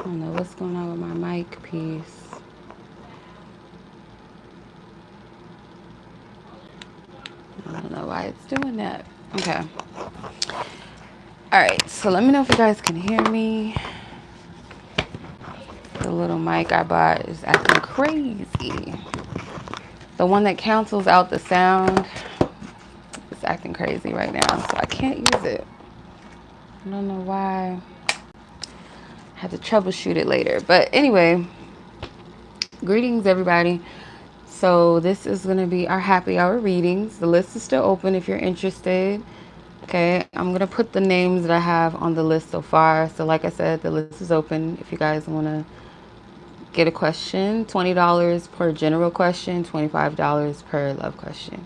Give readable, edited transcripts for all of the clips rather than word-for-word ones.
don't know what's going on with my mic piece. I don't know why it's doing that. Okay. Alright, so let me know if you guys can hear me. The little mic I bought is acting crazy. The one that cancels out the sound is acting crazy right now, so I can't use it. I don't know why. I had to troubleshoot it later. But anyway, greetings everybody. So this is going to be our happy hour readings. The list is still open if you're interested. Okay, I'm going to put the names that I have on the list so far. So like I said, the list is open if you guys want to get a question. $20 per general question, $25 per love question.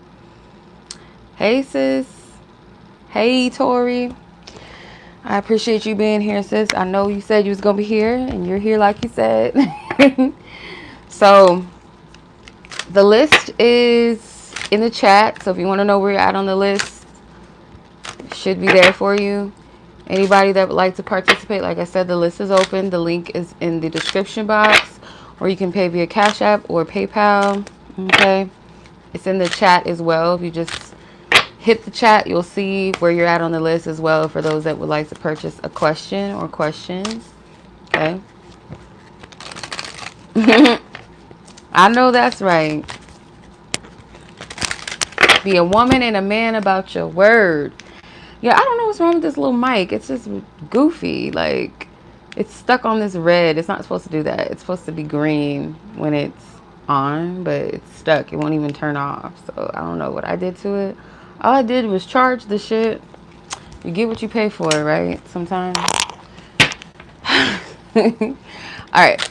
Hey sis. Hey Tori. I appreciate you being here, sis. I know you said you was going to be here, and you're here like you said. So the list is in the chat. So if you want to know where you're at on the list, it should be there for you. Anybody that would like to participate, like I said, the list is open. The link is in the description box, or you can pay via Cash App or PayPal. Okay. It's in the chat as well. If you just hit the chat, you'll see where you're at on the list as well for those that would like to purchase a question or questions. Okay. I know that's right. Be a woman and a man about your word. Yeah, I don't know what's wrong with this little mic. It's just goofy. Like, it's stuck on this red. It's not supposed to do that. It's supposed to be green when it's on, but it's stuck. It won't even turn off. So I don't know what I did to it. All I did was charge the shit. You get what you pay for, right? Sometimes. Alright.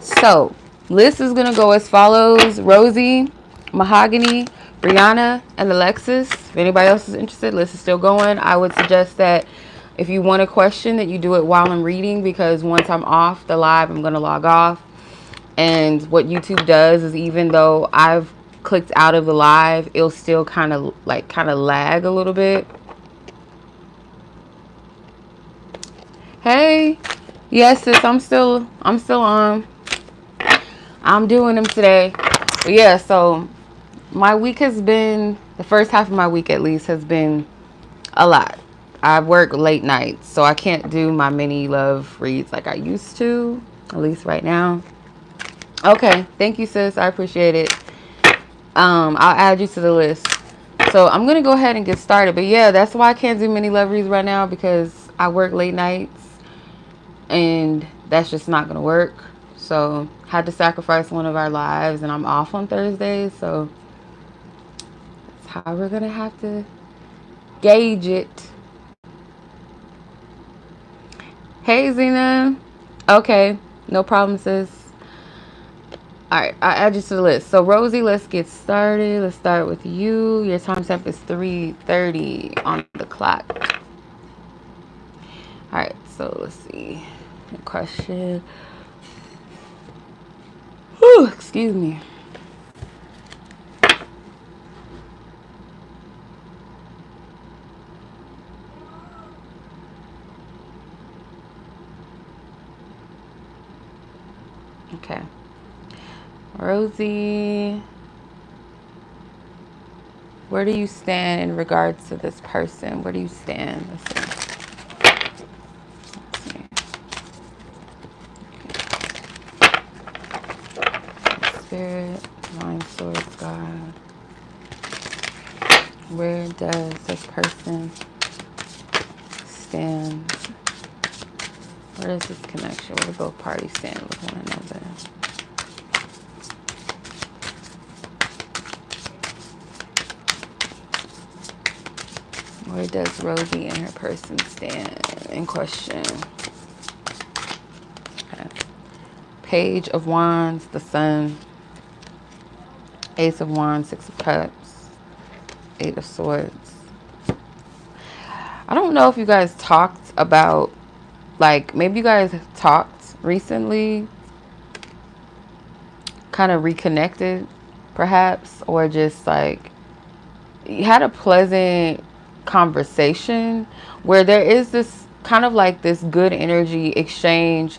So, list is going to go as follows. Rosie, Mahogany, Brianna, and Alexis. If anybody else is interested, list is still going. I would suggest that if you want a question, that you do it while I'm reading, because once I'm off the live, I'm going to log off. And what YouTube does is, even though I've clicked out of the live, it'll still kind of lag a little bit. Hey, yes, sis, I'm still on. I'm doing them today. But yeah, so my week has been, the first half of my week at least, has been a lot. I work late nights, so I can't do my mini love reads like I used to, at least right now. Okay, thank you, sis. I appreciate it. I'll add you to the list. So I'm gonna go ahead and get started. But yeah, that's why I can't do mini love reads right now, because I work late nights, and that's just not gonna work. So had to sacrifice one of our lives, and I'm off on Thursdays, so that's how we're gonna have to gauge it. Hey Zena. Okay, no problem, sis. Alright, I'll add you to the list. So Rosie, let's get started. Let's start with you. Your time stamp is 3:30 on the clock. Alright, so let's see. A question. Whew, excuse me. Okay. Rosie, where do you stand in regards to this person? Where do you stand? Let's see. Okay. Spirit, Divine Source, God. Where does this person stand? Where does this connection? Where do both parties stand with one another? Where does Rosie and her person stand in question? Okay. Page of Wands, the Sun. Ace of Wands, Six of Cups. Eight of Swords. I don't know if you guys talked about, like, maybe you guys talked recently, kind of reconnected, perhaps, or just, like, you had a pleasant conversation where there is this kind of like this good energy exchange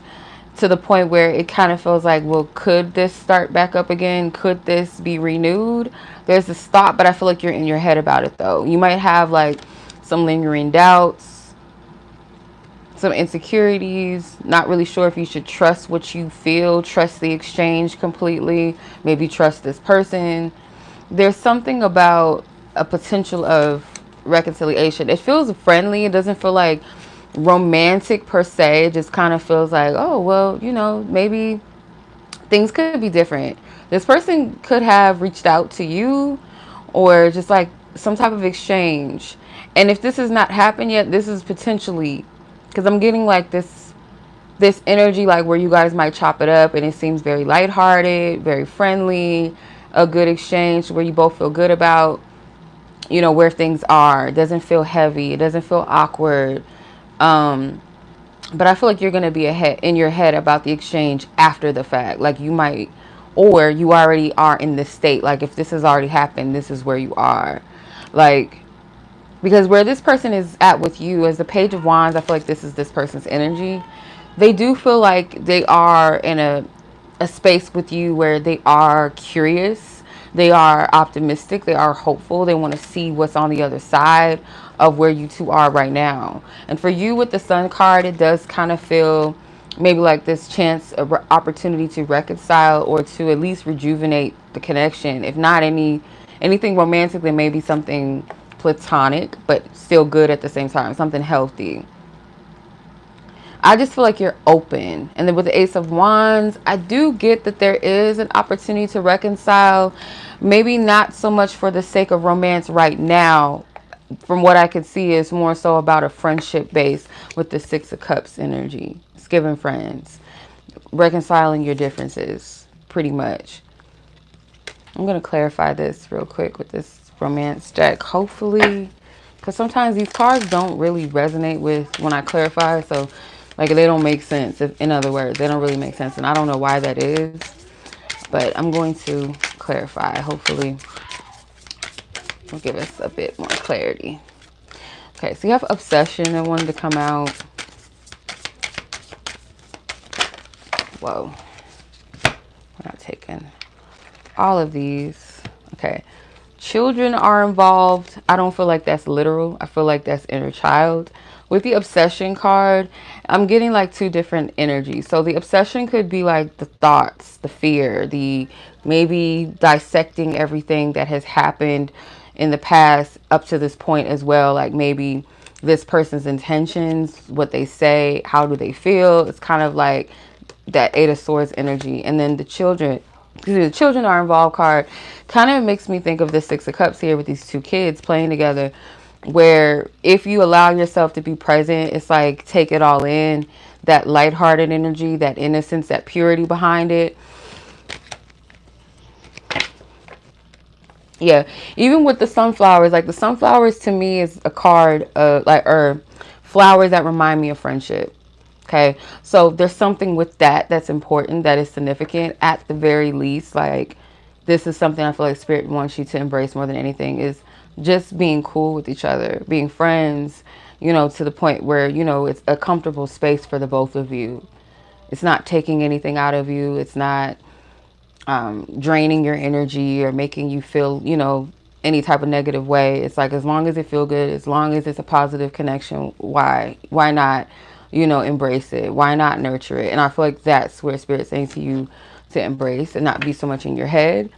to the point where it kind of feels like, well, could this start back up again? Could this be renewed? There's this thought, but I feel like you're in your head about it though. You might have like some lingering doubts, some insecurities, not really sure if you should trust what you feel, trust the exchange completely, maybe trust this person. There's something about a potential of reconciliation. It feels friendly. It doesn't feel like romantic per se. It just kind of feels like, oh, well, you know, maybe things could be different. This person could have reached out to you or just like some type of exchange. And if this has not happened yet, this is potentially, because I'm getting like this energy like where you guys might chop it up and it seems very lighthearted, very friendly, a good exchange where you both feel good about, you know, where things are. It doesn't feel heavy. It doesn't feel awkward. But I feel like you're going to be in your head about the exchange after the fact. Like you might, or you already are in this state. Like if this has already happened, this is where you are. Like, because where this person is at with you as the Page of Wands, I feel like this is this person's energy. They do feel like they are in a space with you where they are curious. They are optimistic. They are hopeful. They want to see what's on the other side of where you two are right now. And for you with the Sun card, it does kind of feel maybe like this chance of opportunity to reconcile or to at least rejuvenate the connection. If not anything romantic, then maybe something platonic, but still good at the same time, something healthy. I just feel like you're open. And then with the Ace of Wands, I do get that there is an opportunity to reconcile. Maybe not so much for the sake of romance right now. From what I can see, is more so about a friendship base with the Six of Cups energy. It's giving friends. Reconciling your differences, pretty much. I'm going to clarify this real quick with this romance deck. Hopefully, because sometimes these cards don't really resonate with when I clarify. So, like, they don't make sense. In other words, they don't really make sense. And I don't know why that is. But I'm going to clarify. Hopefully, it'll give us a bit more clarity. Okay, so you have obsession that wanted to come out. Whoa. We're not taking all of these. Okay. Children are involved. I don't feel like that's literal. I feel like that's inner child. With the obsession card, I'm getting like two different energies. So the obsession could be like the thoughts, the fear, the maybe dissecting everything that has happened in the past up to this point as well. Like maybe this person's intentions, what they say, how do they feel. It's kind of like that Eight of Swords energy. And then the children are involved card kind of makes me think of the Six of Cups here with these two kids playing together, where if you allow yourself to be present, it's like take it all in, that lighthearted energy, that innocence, that purity behind it. Yeah, even with the sunflowers, like the sunflowers to me is a card or flowers that remind me of friendship. Okay, so there's something with that that's important, that is significant at the very least. Like this is something I feel like Spirit wants you to embrace more than anything, is just being cool with each other, being friends, you know, to the point where, you know, it's a comfortable space for the both of you. It's not taking anything out of you. It's not draining your energy or making you feel, you know, any type of negative way. It's like, as long as it feels good, as long as it's a positive connection, why not, you know, embrace it? Why not nurture it? And I feel like that's where Spirit's saying to you to embrace and not be so much in your head.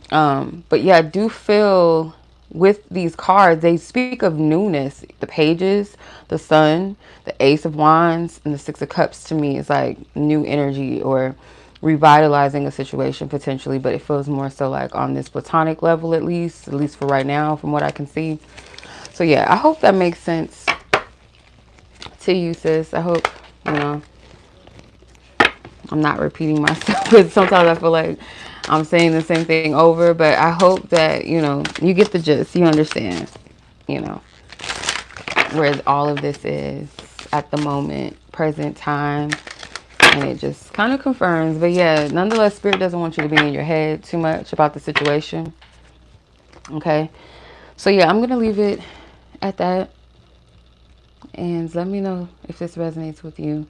But yeah, I do feel with these cards, they speak of newness. The Pages, the Sun, the Ace of Wands, and the Six of Cups to me is like new energy or revitalizing a situation potentially, but it feels more so like on this platonic level, at least for right now, from what I can see. So yeah, I hope that makes sense to you, sis. I hope, you know, I'm not repeating myself, because sometimes I feel like I'm saying the same thing over, but I hope that, you know, you get the gist, you understand, you know, where all of this is at the moment, present time. And it just kind of confirms. But yeah, nonetheless, Spirit doesn't want you to be in your head too much about the situation. Okay. So yeah, I'm going to leave it at that. And let me know if this resonates with you.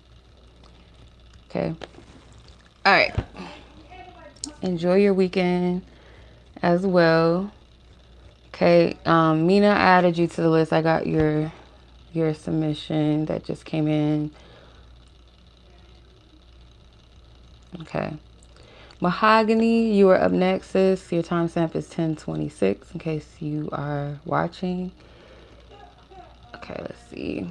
Okay. All right. Enjoy your weekend as well. Okay. Minah, I added you to the list. I got your submission that just came in. Okay. Mahogany, you are up next, sis. Your timestamp is 10:26 in case you are watching. Okay, let's see.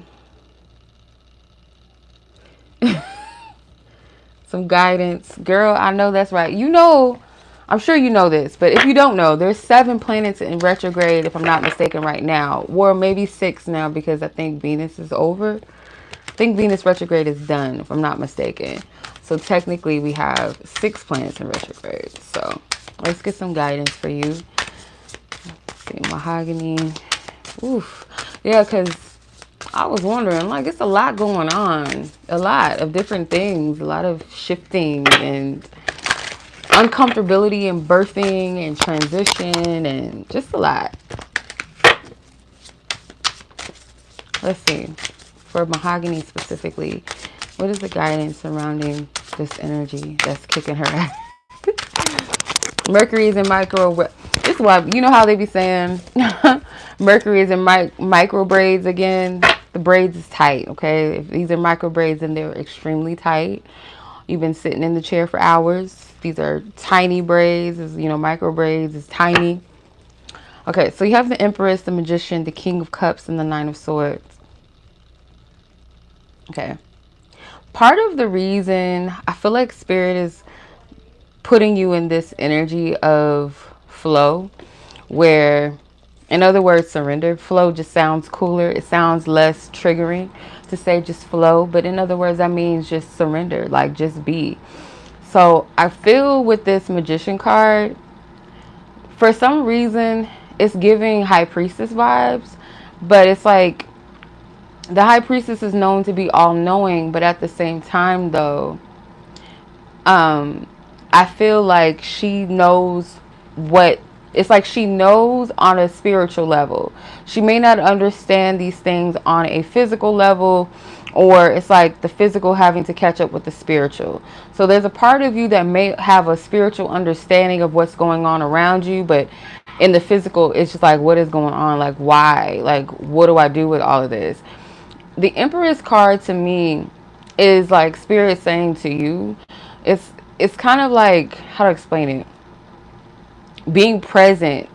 Some guidance. Girl, I know that's right. You know, I'm sure you know this, but if you don't know, there's 7 planets in retrograde, if I'm not mistaken, right now. Or maybe 6 now because I think Venus is over. I think Venus retrograde is done, if I'm not mistaken. So technically we have 6 planets in retrograde. So let's get some guidance for you. Let's see, Mahogany. Oof. Yeah, because I was wondering, like, it's a lot going on. A lot of different things. A lot of shifting and uncomfortability and birthing and transition and just a lot. Let's see. For Mahogany specifically, what is the guidance surrounding this energy that's kicking her ass? Mercury is in micro. This is why, you know how they be saying Mercury is in micro braids again. The braids is tight, okay? If these are micro braids, then they're extremely tight. You've been sitting in the chair for hours. These are tiny braids. You know, micro braids is tiny. Okay, so you have the Empress, the Magician, the King of Cups, and the Nine of Swords. Okay. Part of the reason I feel like Spirit is putting you in this energy of flow, where, in other words, surrender. Flow just sounds cooler. It sounds less triggering to say just flow. But in other words, that means just surrender, like just be. So I feel with this Magician card, for some reason, it's giving High Priestess vibes. But it's like the High Priestess is known to be all-knowing. But at the same time, though, I feel like she knows what, it's like she knows on a spiritual level. She may not understand these things on a physical level, or it's like the physical having to catch up with the spiritual. So there's a part of you that may have a spiritual understanding of what's going on around you, but in the physical, it's just like, what is going on? Like, why? Like, what do I do with all of this? The Empress card to me is like Spirit saying to you, it's kind of like, how to explain it, being present,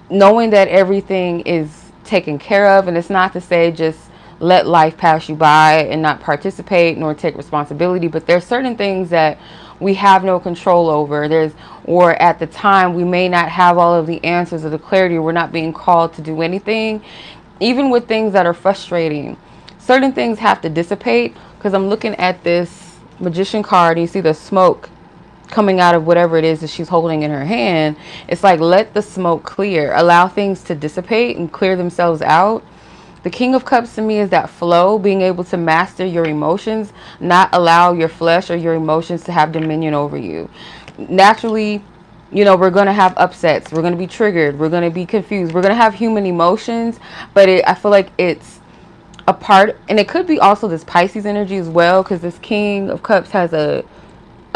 knowing that everything is taken care of. And it's not to say just let life pass you by and not participate nor take responsibility, but there's certain things that we have no control over. Or at the time we may not have all of the answers or the clarity. We're not being called to do anything. Even with things that are frustrating, certain things have to dissipate. Because I'm looking at this Magician card, and you see the smoke coming out of whatever it is that she's holding in her hand. It's like, let the smoke clear, allow things to dissipate and clear themselves out. The King of Cups to me is that flow, being able to master your emotions, not allow your flesh or your emotions to have dominion over you. Naturally, you know, we're going to have upsets, we're going to be triggered, we're going to be confused, we're going to have human emotions, but I feel like it's a part, and it could be also this Pisces energy as well, because this King of Cups has a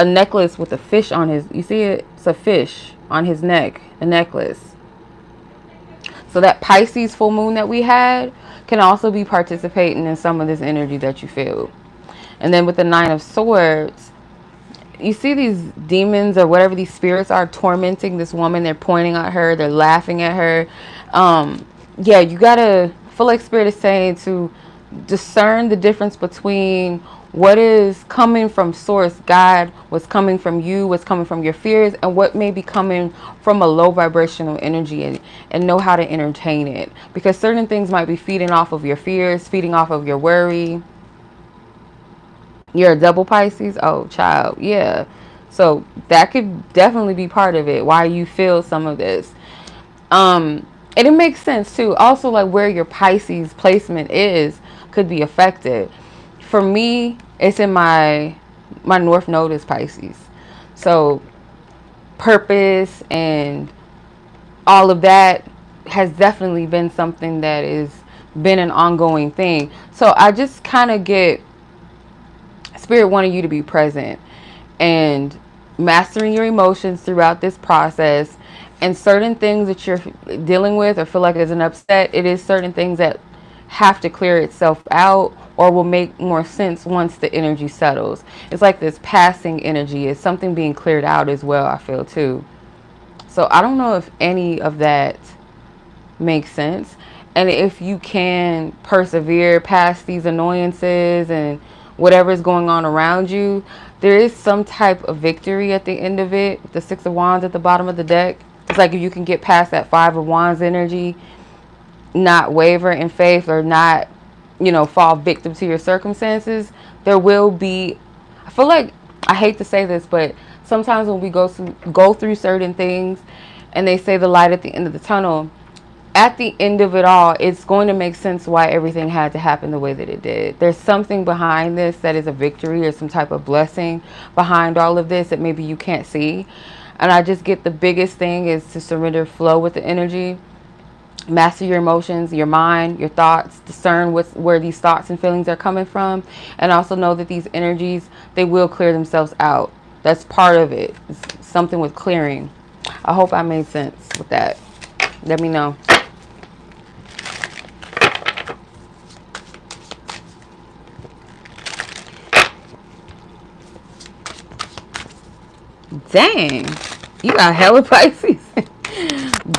necklace with a fish on his, you see it? It's a fish on his neck, a necklace. So that Pisces full moon that we had can also be participating in some of this energy that you feel. And then with the Nine of Swords, you see these demons or whatever these spirits are tormenting this woman. They're pointing at her, they're laughing at her. Yeah, you gotta feel like Spirit is saying to discern the difference between what is coming from source, God, what's coming from you, what's coming from your fears, and what may be coming from a low vibrational energy, and know how to entertain it. Because certain things might be feeding off of your fears, feeding off of your worry. You're a double Pisces? Oh, child. Yeah. So that could definitely be part of it, why you feel some of this. And it makes sense too. Also, like where your Pisces placement is could be affected. For me, it's in my North Node is Pisces. So purpose and all of that has definitely been something that is been an ongoing thing. So I just kind of get Spirit wanted you to be present and mastering your emotions throughout this process. And certain things that you're dealing with or feel like is an upset, it is certain things that have to clear itself out or will make more sense once the energy settles. It's like this passing energy. It's something being cleared out as well, I feel too. So I don't know if any of that makes sense. And if you can persevere past these annoyances and whatever is going on around you, there is some type of victory at the end of it. The Six of Wands at the bottom of the deck. It's like if you can get past that Five of Wands energy, not waver in faith or not, you know, fall victim to your circumstances, there will be, I feel like, I hate to say this, but sometimes when we go through certain things and they say the light at the end of the tunnel, at the end of it all, it's going to make sense why everything had to happen the way that it did. There's something behind this that is a victory or some type of blessing behind all of this that maybe you can't see. And I just get the biggest thing is to surrender, flow with the energy, master your emotions, your mind, your thoughts, discern where these thoughts and feelings are coming from, and also know that these energies, they will clear themselves out. That's part of it. It's something with clearing. I hope I made sense with that. Let me know. Dang, you got hella Pisces.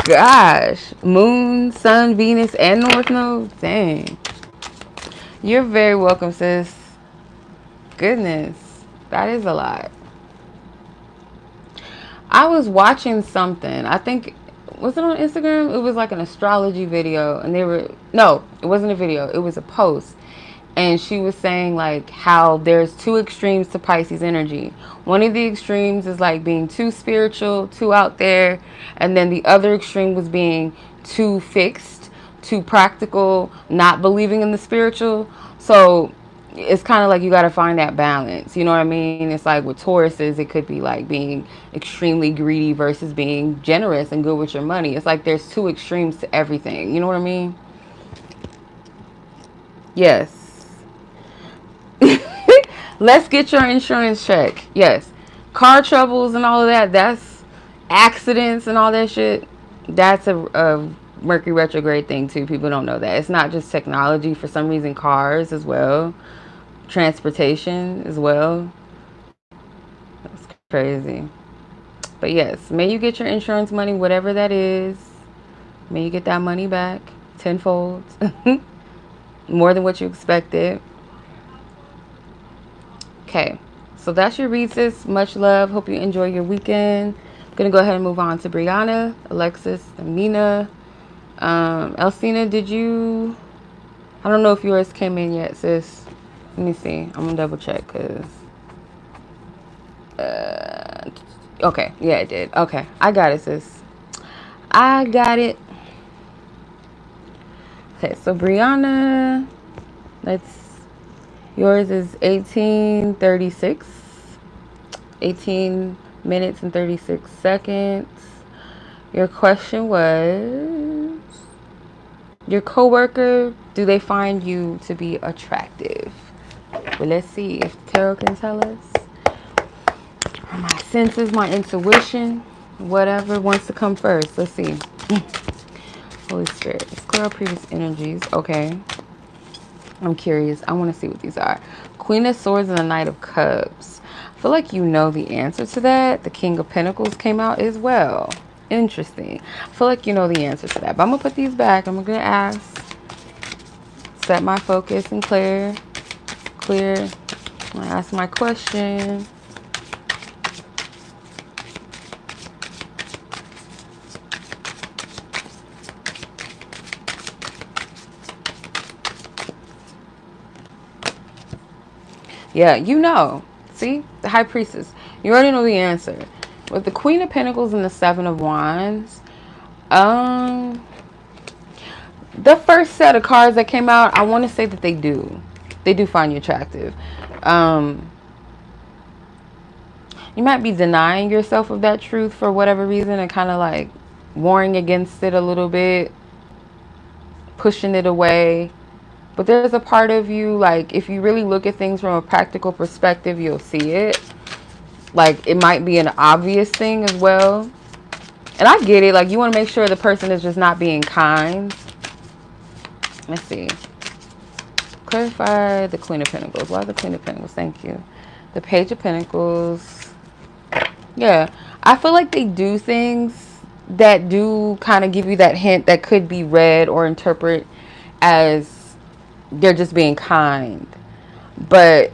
Gosh, Moon, Sun, Venus, and North Node. Dang. You're very welcome, sis. Goodness, that is a lot. I was watching something. I think, was it on Instagram? It was like an astrology video, and no, it wasn't a video. It was a post. And she was saying like how there's two extremes to Pisces energy. One of the extremes is like being too spiritual, too out there. And then the other extreme was being too fixed, too practical, not believing in the spiritual. So it's kind of like you got to find that balance. You know what I mean? It's like with Tauruses, it could be like being extremely greedy versus being generous and good with your money. It's like there's two extremes to everything. You know what I mean? Yes. Let's get your insurance check. Yes. Car troubles and all of that. That's accidents and all that shit. That's a Mercury retrograde thing too. People don't know that. It's not just technology. For some reason, cars as well. Transportation as well. That's crazy. But yes, may you get your insurance money, whatever that is. May you get that money back tenfold. More than what you expected. Okay, so that's your read, sis. Much love. Hope you enjoy your weekend. I'm going to go ahead and move on to Brianna, Alexis, and Minah. Elsena, did you... I don't know if yours came in yet, sis. Let me see. I'm going to double check because... okay, yeah, it did. Okay, I got it, sis. I got it. Okay, so Brianna, yours is 18:36, 18 minutes and 36 seconds. Your question was, your coworker, do they find you to be attractive? Well, let's see if tarot can tell us. Or my senses, my intuition, whatever wants to come first. Let's see. Holy Spirit, let's clear out previous energies. Okay. I'm curious. I want to see what these are. Queen of Swords and the Knight of Cups. I feel like you know the answer to that. The King of Pentacles came out as well. Interesting. I feel like you know the answer to that. But I'm going to put these back. I'm going to ask. Set my focus and clear. I'm going to ask my question. Yeah, you know. See? The High Priestess. You already know the answer. With the Queen of Pentacles and the Seven of Wands, the first set of cards that came out, I want to say that they do. They do find you attractive. You might be denying yourself of that truth for whatever reason and kind of like warring against it a little bit, pushing it away. But there's a part of you, like, if you really look at things from a practical perspective, you'll see it. Like, it might be an obvious thing as well. And I get it. Like, you want to make sure the person is just not being kind. Let's see. Clarify the Queen of Pentacles. Why the Queen of Pentacles? Thank you. The Page of Pentacles. Yeah. I feel like they do things that do kind of give you that hint that could be read or interpreted as they're just being kind. But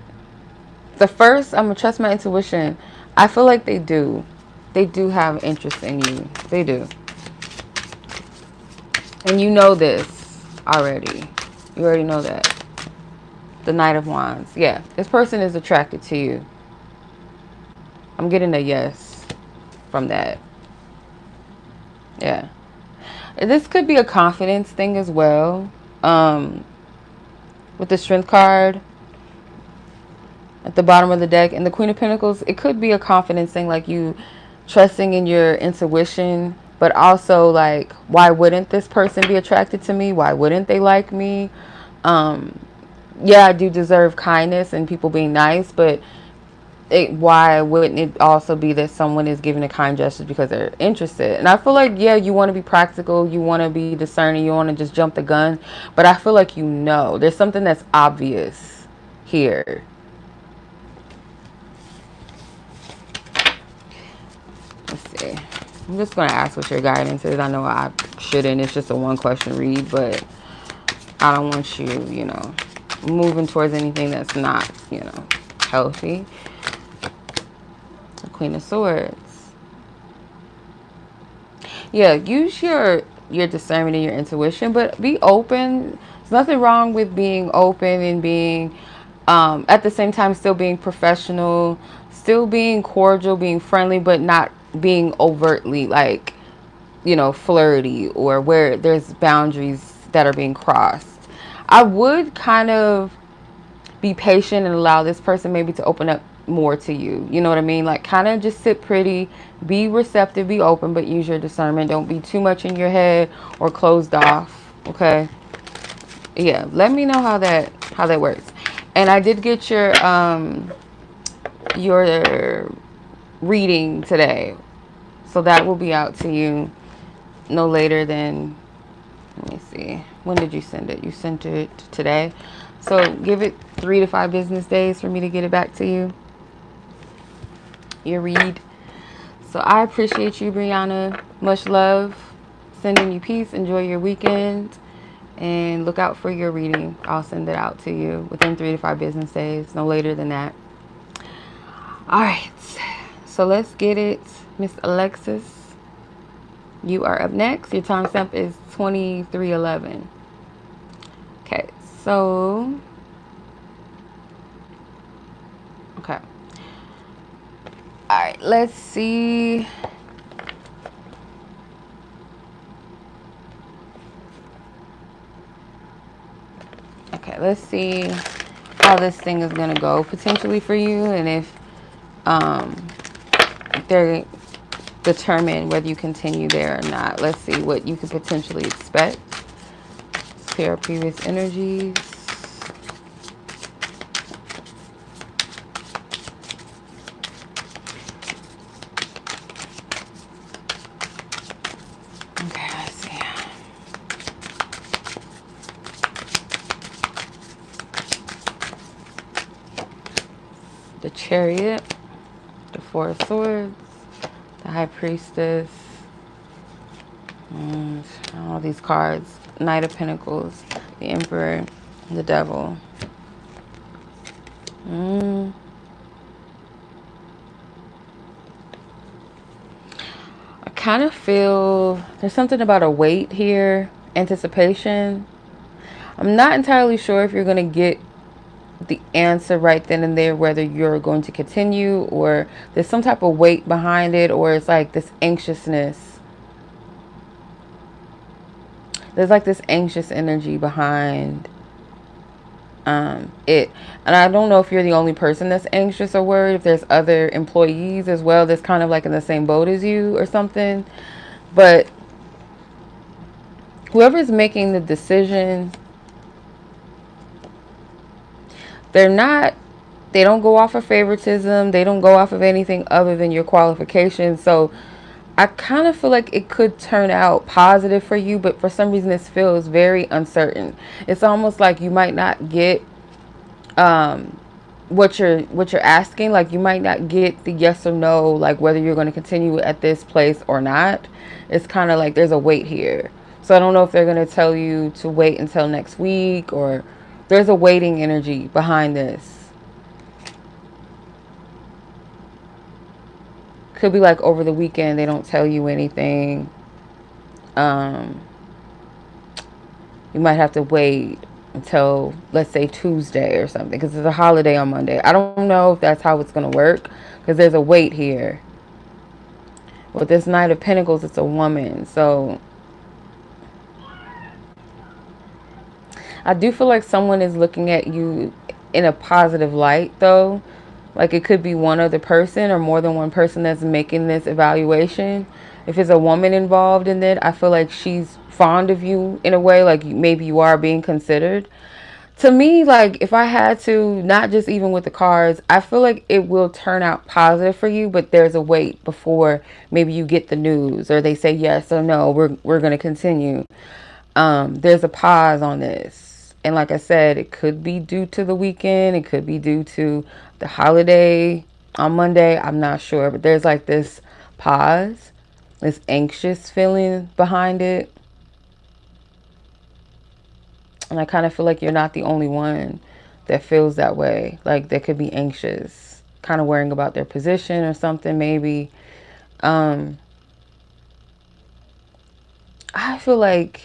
the first, I'm going to trust my intuition. I feel like they do. They do have interest in you. They do. And you know this already. You already know that. The Knight of Wands. Yeah. This person is attracted to you. I'm getting a yes from that. Yeah. This could be a confidence thing as well. With the Strength card at the bottom of the deck and the Queen of Pentacles, it could be a confidence thing, like you trusting in your intuition, but also like, why wouldn't this person be attracted to me? Why wouldn't they like me? Yeah, I do deserve kindness and people being nice, but why wouldn't it also be that someone is giving a kind gesture because they're interested? And I feel like, yeah, you want to be practical, you want to be discerning, you want to just jump the gun, but I feel like, you know, there's something that's obvious here. Let's see. I'm just going to ask what your guidance is. I know I shouldn't. It's just a one question read, but I don't want you, you know, moving towards anything that's not, you know, healthy. The Queen of Swords. Yeah, use your discernment and your intuition, but be open. There's nothing wrong with being open and being, at the same time, still being professional, still being cordial, being friendly, but not being overtly, like, you know, flirty, or where there's boundaries that are being crossed. I would kind of be patient and allow this person maybe to open up more to you. You know what I mean? Like, kind of just sit pretty, be receptive, be open, but use your discernment. Don't be too much in your head or closed off. Okay? Yeah, let me know how that works. And I did get your reading today, so that will be out to you no later than, let me see, when did you send it? You sent it today, so give it 3 to 5 business days for me to get it back to you, your read. So I appreciate you, Brianna. Much love. Sending you peace. Enjoy your weekend, and look out for your reading. I'll send it out to you within 3 to 5 business days, no later than that. All right, so let's get it. Miss Alexis, you are up next. Your timestamp is 23:11. Okay, so, okay. All right, let's see. Okay, let's see how this thing is gonna go potentially for you, and if they're determined whether you continue there or not. Let's see what you could potentially expect. Let's clear our previous energies. Okay, let's see. The Chariot, the Four of Swords, the High Priestess, all these cards, Knight of Pentacles, the Emperor, the Devil. I kind of feel there's something about a wait here, anticipation. I'm not entirely sure if you're going to get the answer right then and there, whether you're going to continue, or there's some type of weight behind it, or it's like this anxiousness. There's like this anxious energy behind it. And I don't know if you're the only person that's anxious or worried, if there's other employees as well that's kind of like in the same boat as you or something. But whoever's making the decision, they're not, they don't go off of favoritism. They don't go off of anything other than your qualifications. So I kind of feel like it could turn out positive for you, but for some reason this feels very uncertain. It's almost like you might not get what you're asking. Like you might not get the yes or no, like whether you're going to continue at this place or not. It's kind of like there's a wait here. So I don't know if they're going to tell you to wait until next week, or there's a waiting energy behind this. Could be like over the weekend they don't tell you anything. You might have to wait until, let's say, Tuesday or something, because it's a holiday on Monday. I don't know if that's how it's going to work, because there's a wait here. With this Knight of Pentacles, it's a woman. So I do feel like someone is looking at you in a positive light, though. Like it could be one other person or more than one person that's making this evaluation. If it's a woman involved in it, I feel like she's fond of you in a way, like maybe you are being considered. To me, like if I had to, not just even with the cards, I feel like it will turn out positive for you, but there's a wait before maybe you get the news or they say yes or no, we're going to continue. There's a pause on this. And like I said, it could be due to the weekend. It could be due to the holiday on Monday. I'm not sure, but there's like this pause, this anxious feeling behind it. And I kind of feel like you're not the only one that feels that way. Like they could be anxious, kind of worrying about their position or something maybe. I feel like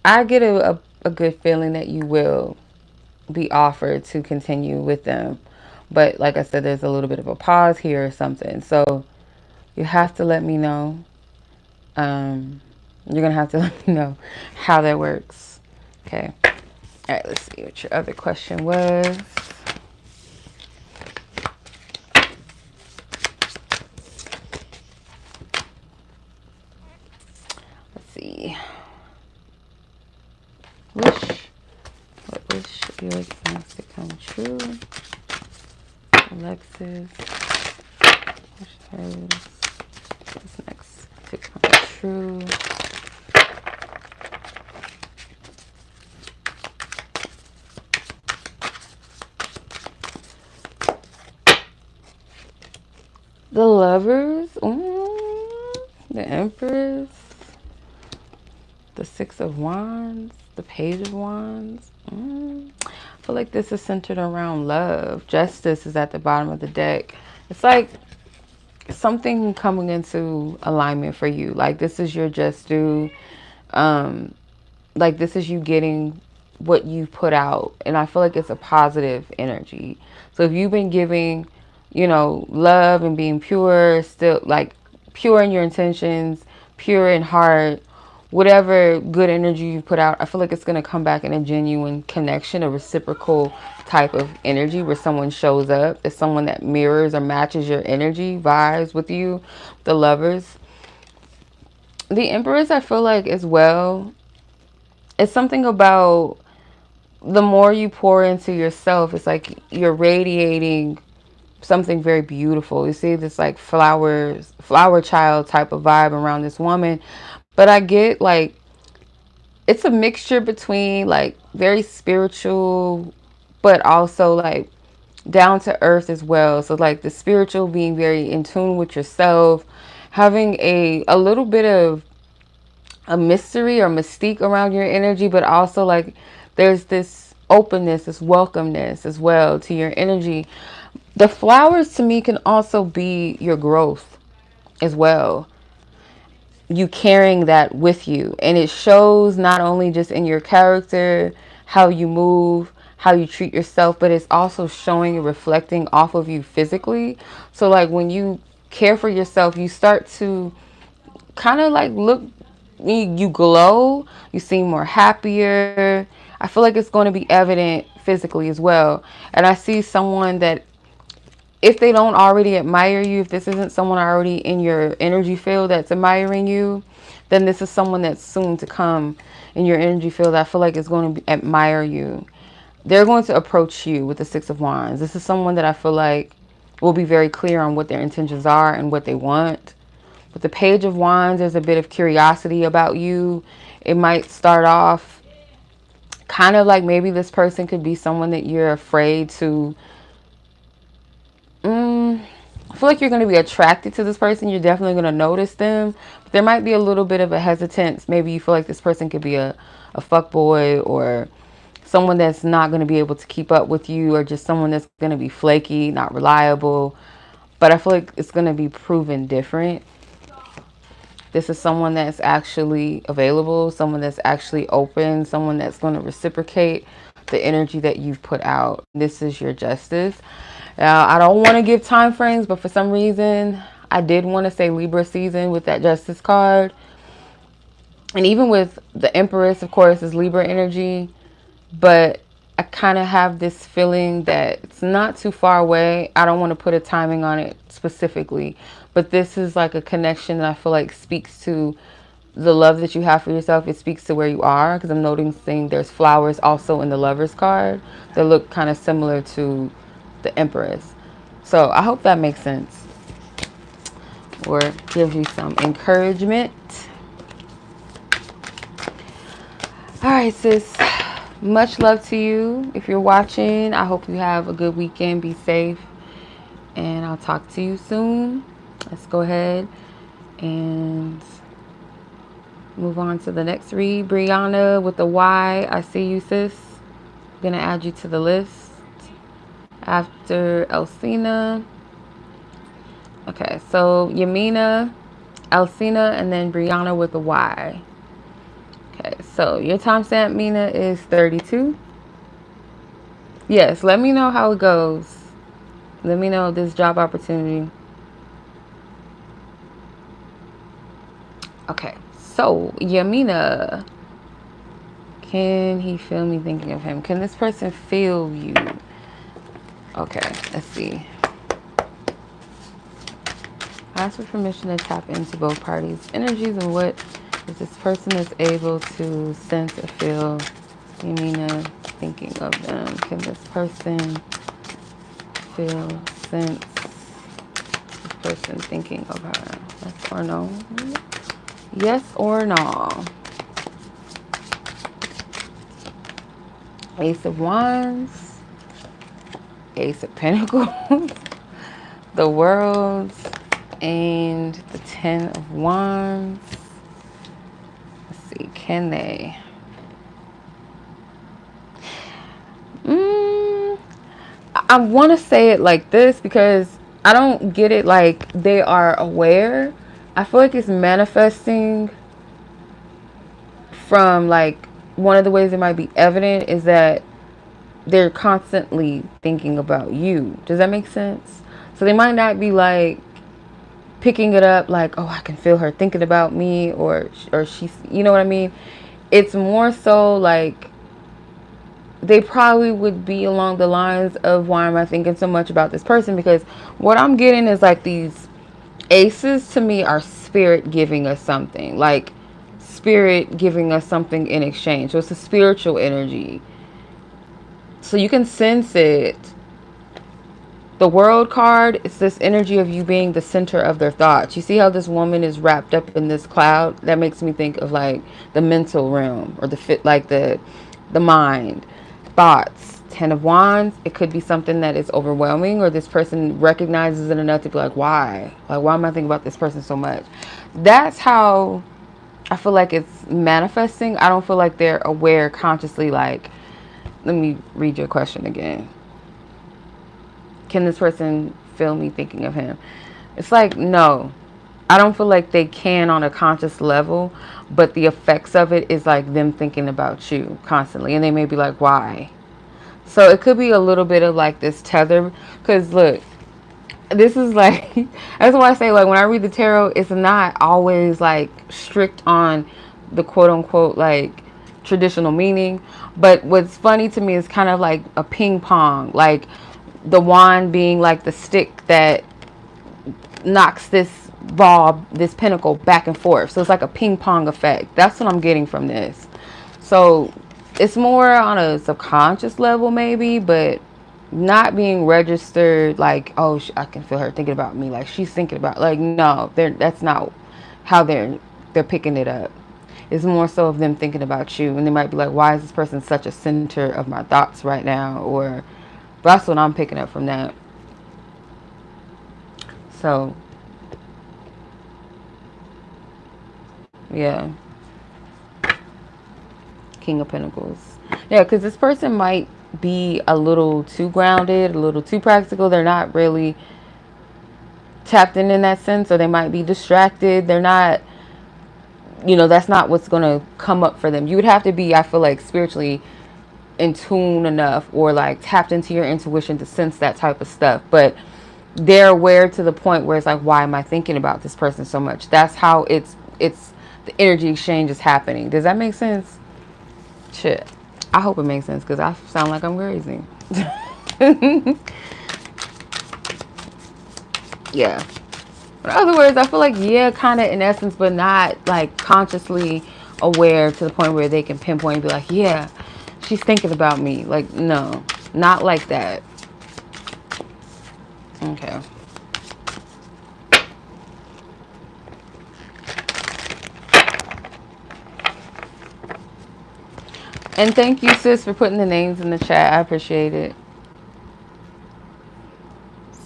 I get a good feeling that you will be offered to continue with them. But like I said, there's a little bit of a pause here or something. So you have to let me know. You're going to have to let me know how that works. Okay. All right, let's see what your other question was. Let's see. What wish should you like things to come true? Alexis. What's next to come true? The Lovers, the Empress, the Six of Wands, the Page of Wands. I feel like this is centered around love. Justice is at the bottom of the deck. It's like something coming into alignment for you. Like this is your just due. Like this is you getting what you put out. And I feel like it's a positive energy. So if you've been giving, love and being pure, still like pure in your intentions, pure in heart, whatever good energy you put out, I feel like it's going to come back in a genuine connection, a reciprocal type of energy where someone shows up. There's someone that mirrors or matches your energy, vibes with you, the Lovers. The Empress, I feel like as well, it's something about the more you pour into yourself, it's like you're radiating something very beautiful. You see this like flower child type of vibe around this woman. But I get like it's a mixture between like very spiritual, but also like down to earth as well. So like the spiritual being very in tune with yourself, having a little bit of a mystery or mystique around your energy, but also like there's this openness, this welcomeness as well to your energy. The flowers to me can also be your growth as well. You carrying that with you. And it shows not only just in your character, how you move, how you treat yourself, but it's also showing and reflecting off of you physically. So like when you care for yourself, you start to kind of like look, you glow, you seem more happier. I feel like it's going to be evident physically as well. And I see someone that if they don't already admire you, if this isn't someone already in your energy field that's admiring you, then this is someone that's soon to come in your energy field. I feel like it's going to admire you. they're going to approach you with the Six of Wands. This is someone that I feel like will be very clear on what their intentions are and what they want. With the Page of Wands, there's a bit of curiosity about you. It might start off kind of like maybe this person could be someone that you're afraid to... I feel like you're going to be attracted to this person. You're definitely going to notice them. But there might be a little bit of a hesitance. Maybe you feel like this person could be a fuckboy, or someone that's not going to be able to keep up with you, or just someone that's going to be flaky, not reliable. But I feel like it's going to be proven different. This is someone that's actually available, someone that's actually open, someone that's going to reciprocate the energy that you've put out. This is your Justice. Now, I don't want to give time frames, but for some reason, I did want to say Libra season with that Justice card. And even with the Empress, of course, is Libra energy. But I kind of have this feeling that it's not too far away. I don't want to put a timing on it specifically. But this is like a connection that I feel like speaks to the love that you have for yourself. It speaks to where you are, because I'm noticing there's flowers also in the Lovers card that look kind of similar to the Empress. So I hope that makes sense, or gives you some encouragement. All right, sis. Much love to you. If you're watching, I hope you have a good weekend. Be safe. And I'll talk to you soon. Let's go ahead and move on to the next read. Brianna with the Y. I see you, sis. I'm going to add you to the list. After Elsena. Okay, so Minah, Elsena, and then Brianna with the Y. Okay, so your timestamp, Minah, is 32. Yes, let me know how it goes. Let me know this job opportunity. Okay, so Minah, can he feel me thinking of him? Can this person feel you? Okay, let's see. Ask for permission to tap into both parties' energies, and what if this person is able to sense or feel Minah thinking of them? Can this person feel, sense this person thinking of her? Yes or no? Yes or no? Ace of Wands. Ace of Pentacles, the World, and the Ten of Wands. Let's see, can they? I want to say it like this because I don't get it like they are aware. I feel like it's manifesting from, like, one of the ways it might be evident is that they're constantly thinking about you. Does that make sense? So they might not be like picking it up like, oh, I can feel her thinking about me, or she's, you know what I mean? It's more so like they probably would be along the lines of, why am I thinking so much about this person? Because what I'm getting is like these aces to me are spirit giving us something, like spirit giving us something in exchange. So it's a spiritual energy. So you can sense it. The World card, it's this energy of you being the center of their thoughts. You see how this woman is wrapped up in this cloud? That makes me think of like the mental realm, or the fit, like the mind, thoughts. Ten of Wands, it could be something that is overwhelming, or this person recognizes it enough to be like, why? Like, why am I thinking about this person so much? That's how I feel like it's manifesting. I don't feel like they're aware consciously, like, let me read your question again. Can this person feel me thinking of him? It's like, no. I don't feel like they can on a conscious level, but the effects of it is like them thinking about you constantly. And they may be like, why? So it could be a little bit of like this tether. Because look, this is like, that's why I say, like, when I read the tarot, it's not always like strict on the quote unquote like traditional meaning. But what's funny to me is kind of like a ping pong, like the wand being like the stick that knocks this ball, this pentacle back and forth. So it's like a ping pong effect. That's what I'm getting from this. So it's more on a subconscious level maybe, but not being registered like, oh, I can feel her thinking about me, like she's thinking about, like, no, that's not how they're picking it up. It's more so of them thinking about you, and they might be like, why is this person such a center of my thoughts right now? Or that's what I'm picking up from that. So yeah, King of Pentacles. Yeah, because this person might be a little too grounded, a little too practical. They're not really tapped in that sense, or they might be distracted. They're not, you know, that's not what's going to come up for them. You would have to be, I feel like, spiritually in tune enough, or like tapped into your intuition to sense that type of stuff. But they're aware to the point where it's like, why am I thinking about this person so much? That's how it's the energy exchange is happening. Does that make sense? Shit, I hope it makes sense, because I sound like I'm crazy. Yeah. In other words, I feel like, yeah, kind of in essence, but not like consciously aware to the point where they can pinpoint and be like, yeah, she's thinking about me. Like, no, not like that. Okay. And thank you, sis, for putting the names in the chat. I appreciate it.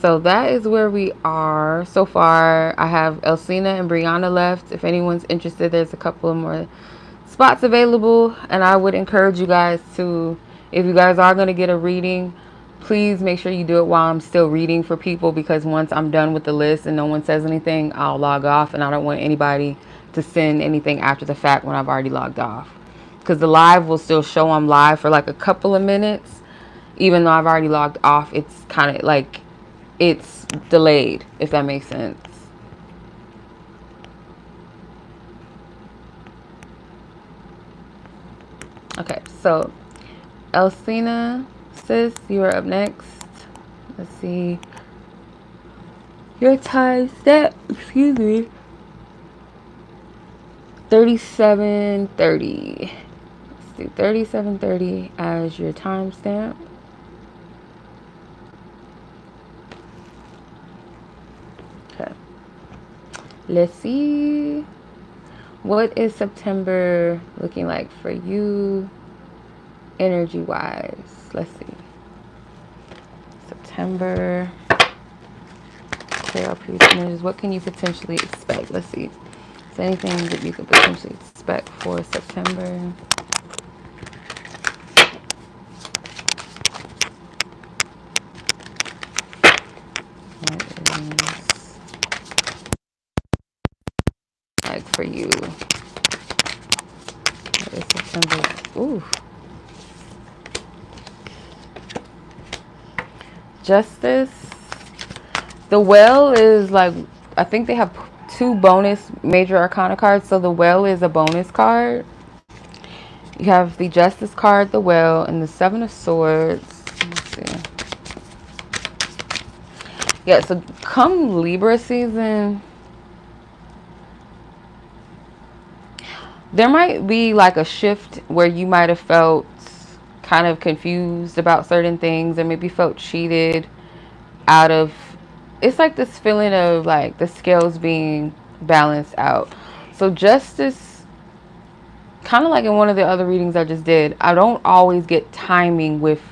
So that is where we are so far. I have Elsena and Brianna left. If anyone's interested, there's a couple of more spots available. And I would encourage you guys to, if you guys are going to get a reading, please make sure you do it while I'm still reading for people, because once I'm done with the list and no one says anything, I'll log off, and I don't want anybody to send anything after the fact when I've already logged off. Because the live will still show I'm live for like a couple of minutes. Even though I've already logged off, it's kind of like, it's delayed, if that makes sense. Okay, so Elsena, sis, you are up next. Let's see. Your time step, excuse me. 37:30. Let's do 37:30 as your timestamp. Okay. Let's see. What is September looking like for you, energy-wise? Let's see. September. Tarot energies. What can you potentially expect? Let's see. Is there anything that you could potentially expect for September? What is like for you? What is September? Ooh. Justice. The Well is like, I think they have 2 bonus major arcana cards. So the Well is a bonus card. You have the Justice card, the Well, and the 7 of Swords. Let's see. Yeah, so come Libra season, there might be like a shift where you might have felt kind of confused about certain things, and maybe felt cheated out of, it's like this feeling of like the scales being balanced out. So justice, kind of like in one of the other readings I just did, I don't always get timing with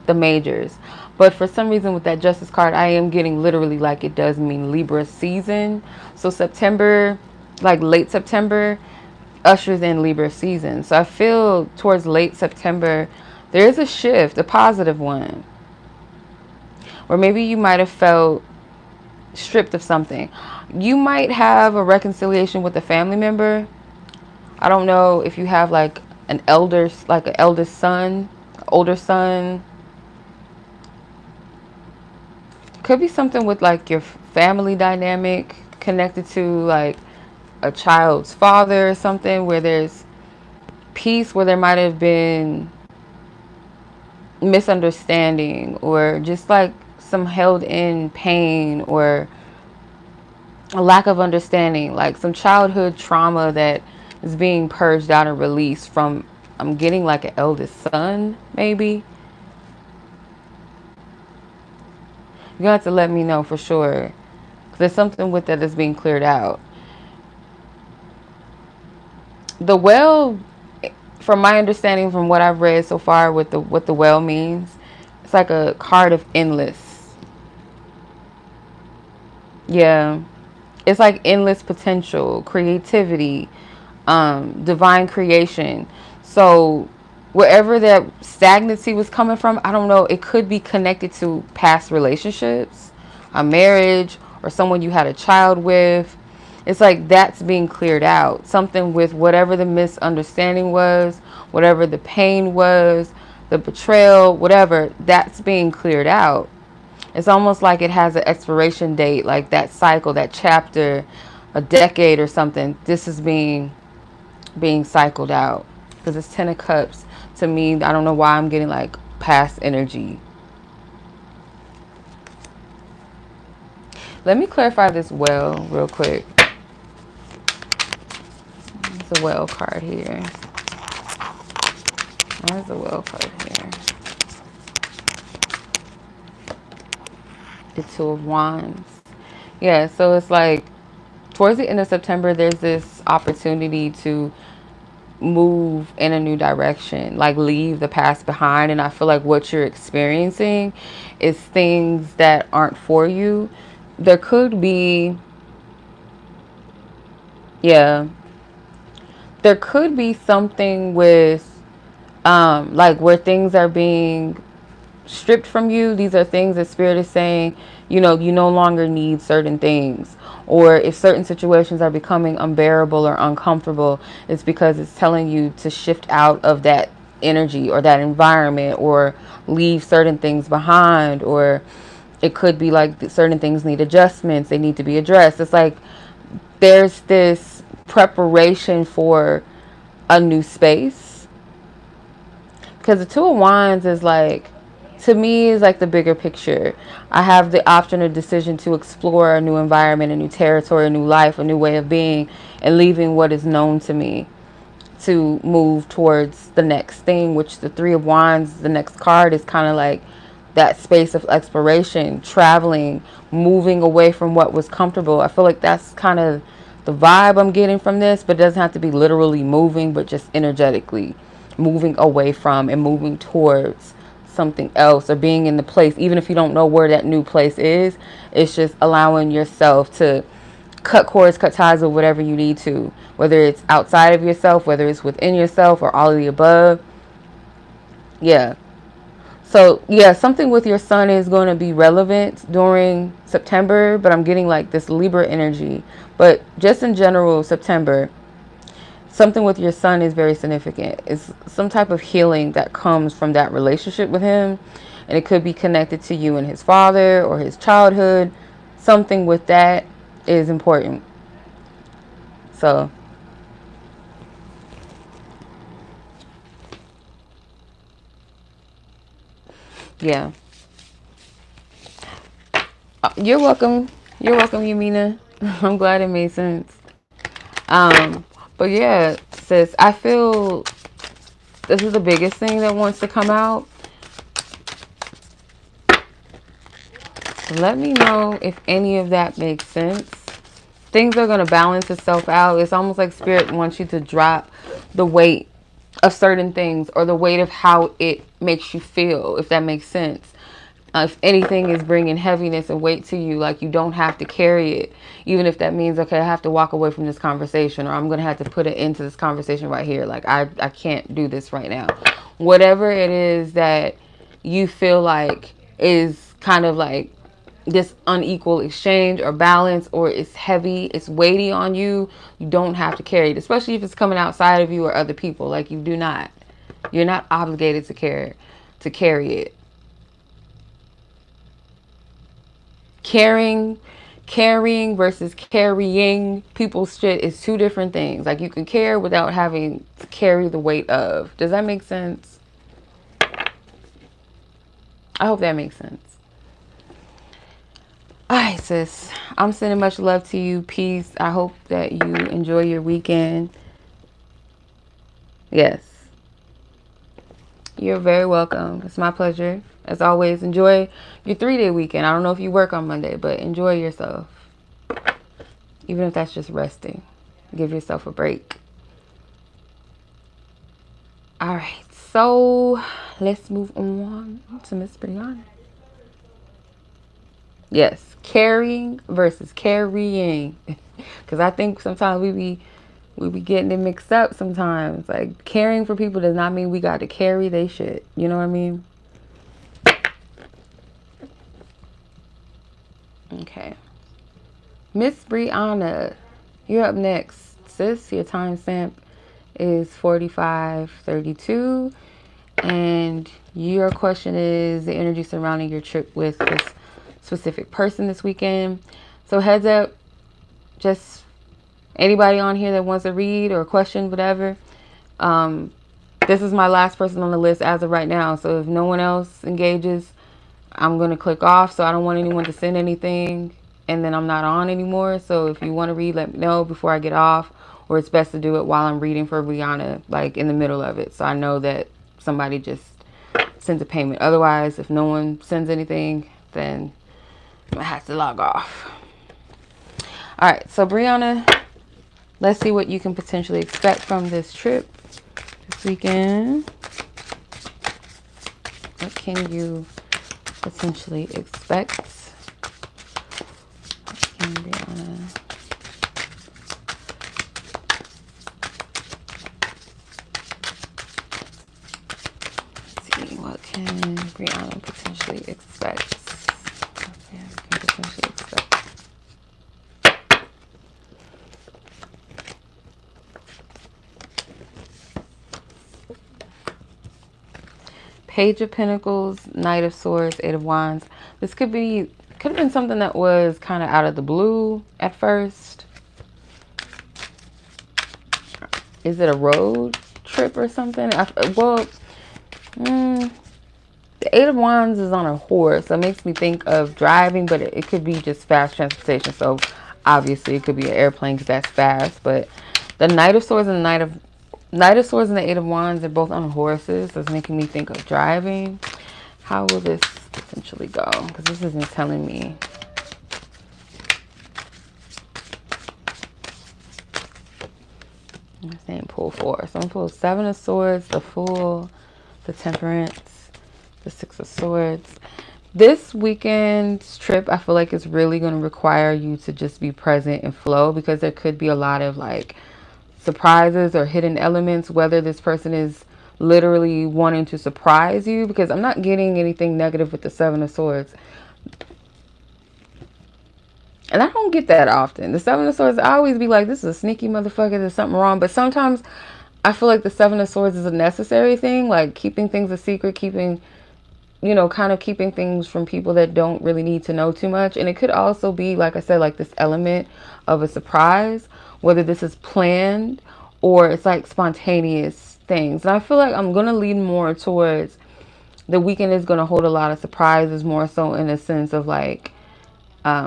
the majors, but for some reason with that Justice card, I am getting literally like it does mean Libra season. So September, like late September, ushers in Libra season. So I feel towards late September, there is a shift, a positive one. Or maybe you might have felt stripped of something. You might have a reconciliation with a family member. I don't know if you have like an elder, like an eldest son, older son. Could be something with like your family dynamic connected to like a child's father or something, where there's peace, where there might have been misunderstanding, or just like some held in pain, or a lack of understanding, like some childhood trauma that is being purged out and released from I'm getting like an eldest son, maybe. You have to let me know for sure. Because there's something with that that's being cleared out. The well, from my understanding, from what I've read so far with what the well means, it's like a card of endless. Yeah. It's like endless potential, creativity, divine creation. So wherever that stagnancy was coming from, I don't know, it could be connected to past relationships, a marriage, or someone you had a child with. It's like that's being cleared out. Something with whatever the misunderstanding was, whatever the pain was, the betrayal, whatever, that's being cleared out. It's almost like it has an expiration date, like that cycle, that chapter, a decade or something. This is being cycled out because it's 10 of Cups. To me, I don't know why I'm getting like past energy. Let me clarify this well real quick. There's a well card here. There's a well card here. The Two of Wands. Yeah, so it's like towards the end of September, there's this opportunity to move in a new direction, like leave the past behind. And I feel like what you're experiencing is things that aren't for you. There could be, yeah, there could be something with like where things are being stripped from you. These are things that Spirit is saying, you know, you no longer need certain things. Or if certain situations are becoming unbearable or uncomfortable, it's because it's telling you to shift out of that energy or that environment, or leave certain things behind. Or it could be like certain things need adjustments, they need to be addressed. It's like there's this preparation for a new space, because the Two of Wands is like, to me, is like the bigger picture. I have the option or decision to explore a new environment, a new territory, a new life, a new way of being, and leaving what is known to me to move towards the next thing, which the Three of Wands, the next card, is kind of like that space of exploration, traveling, moving away from what was comfortable. I feel like that's kind of the vibe I'm getting from this, but it doesn't have to be literally moving, but just energetically moving away from and moving towards something else, or being in the place, even if you don't know where that new place is. It's just allowing yourself to cut cords, cut ties with whatever you need to, whether it's outside of yourself, whether it's within yourself, or all of the above. Yeah. So yeah, something with your sun is going to be relevant during September, but I'm getting like this Libra energy. But just in general, September, something with your son is very significant. It's some type of healing that comes from that relationship with him. And it could be connected to you and his father or his childhood. Something with that is important. So yeah. You're welcome. You're welcome, Yamina. I'm glad it made sense. But yeah, sis, I feel this is the biggest thing that wants to come out. Let me know if any of that makes sense. Things are going to balance itself out. It's almost like Spirit wants you to drop the weight of certain things, or the weight of how it makes you feel, if that makes sense. If anything is bringing heaviness and weight to you, like, you don't have to carry it. Even if that means, okay, I have to walk away from this conversation, or I'm going to have to put it into this conversation right here. Like, I can't do this right now. Whatever it is that you feel like is kind of like this unequal exchange or balance, or it's heavy, it's weighty on you, you don't have to carry it, especially if it's coming outside of you or other people. Like, you do not, you're not obligated to carry it. Carrying versus carrying people's shit is two different things. Like, you can care without having to carry the weight of. Does that make sense? I hope that makes sense. All right, sis. I'm sending much love to you. Peace. I hope that you enjoy your weekend. Yes. You're very welcome. It's my pleasure. As always, enjoy your 3-day weekend. I don't know if you work on Monday, but enjoy yourself. Even if that's just resting. Give yourself a break. All right. So let's move on to Miss Brianna. Yes. Carrying versus carrying. Because I think sometimes we be getting it mixed up sometimes. Like, caring for people does not mean we got to carry they shit. You know what I mean? Okay. Miss Brianna, you're up next. Sis, your timestamp is 45:32. And your question is the energy surrounding your trip with this specific person this weekend. So heads up, just anybody on here that wants to read or question, whatever. This is my last person on the list as of right now. So if no one else engages, I'm going to click off. So I don't want anyone to send anything and then I'm not on anymore. So if you want to read, let me know before I get off. Or it's best to do it while I'm reading for Brianna, like in the middle of it. So I know that somebody just sends a payment. Otherwise, if no one sends anything, then I have to log off. All right, so Brianna, let's see what you can potentially expect from this trip this weekend. What can you potentially expect? What can Brianna... What can Brianna potentially expect? Page of Pentacles, Knight of Swords, Eight of Wands. This could have been something that was kind of out of the blue at first. Is it a road trip or something? The Eight of Wands is on a horse, so it makes me think of driving, but it could be just fast transportation. So obviously it could be an airplane because that's fast. But the Knight of Swords and the Knight of Swords and the Eight of Wands are both on horses, so it's making me think of driving. How will this potentially go? Because this isn't telling me. I'm saying pull 4. So I'm going to pull 7 of Swords, the Fool, the Temperance, the 6 of Swords. This weekend's trip, I feel like it's really going to require you to just be present and flow, because there could be a lot of like surprises or hidden elements, whether this person is literally wanting to surprise you, because I'm not getting anything negative with the 7 of Swords. And I don't get that often. The 7 of Swords, I always be like, this is a sneaky motherfucker, there's something wrong. But sometimes I feel like the 7 of Swords is a necessary thing, like keeping things a secret, keeping, you know, kind of keeping things from people that don't really need to know too much. And it could also be, like I said, like this element of a surprise, whether this is planned or it's like spontaneous things. And I feel like I'm going to lean more towards the weekend is going to hold a lot of surprises, more so in a sense of like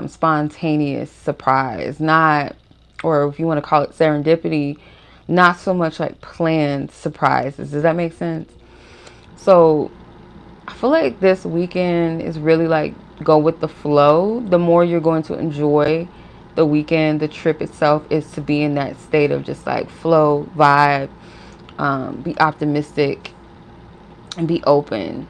spontaneous surprise, not, or if you want to call it serendipity, not so much like planned surprises. Does that make sense? So I feel like this weekend is really like go with the flow. The more you're going to enjoy the weekend, the trip itself is to be in that state of just like flow, vibe, be optimistic, and be open.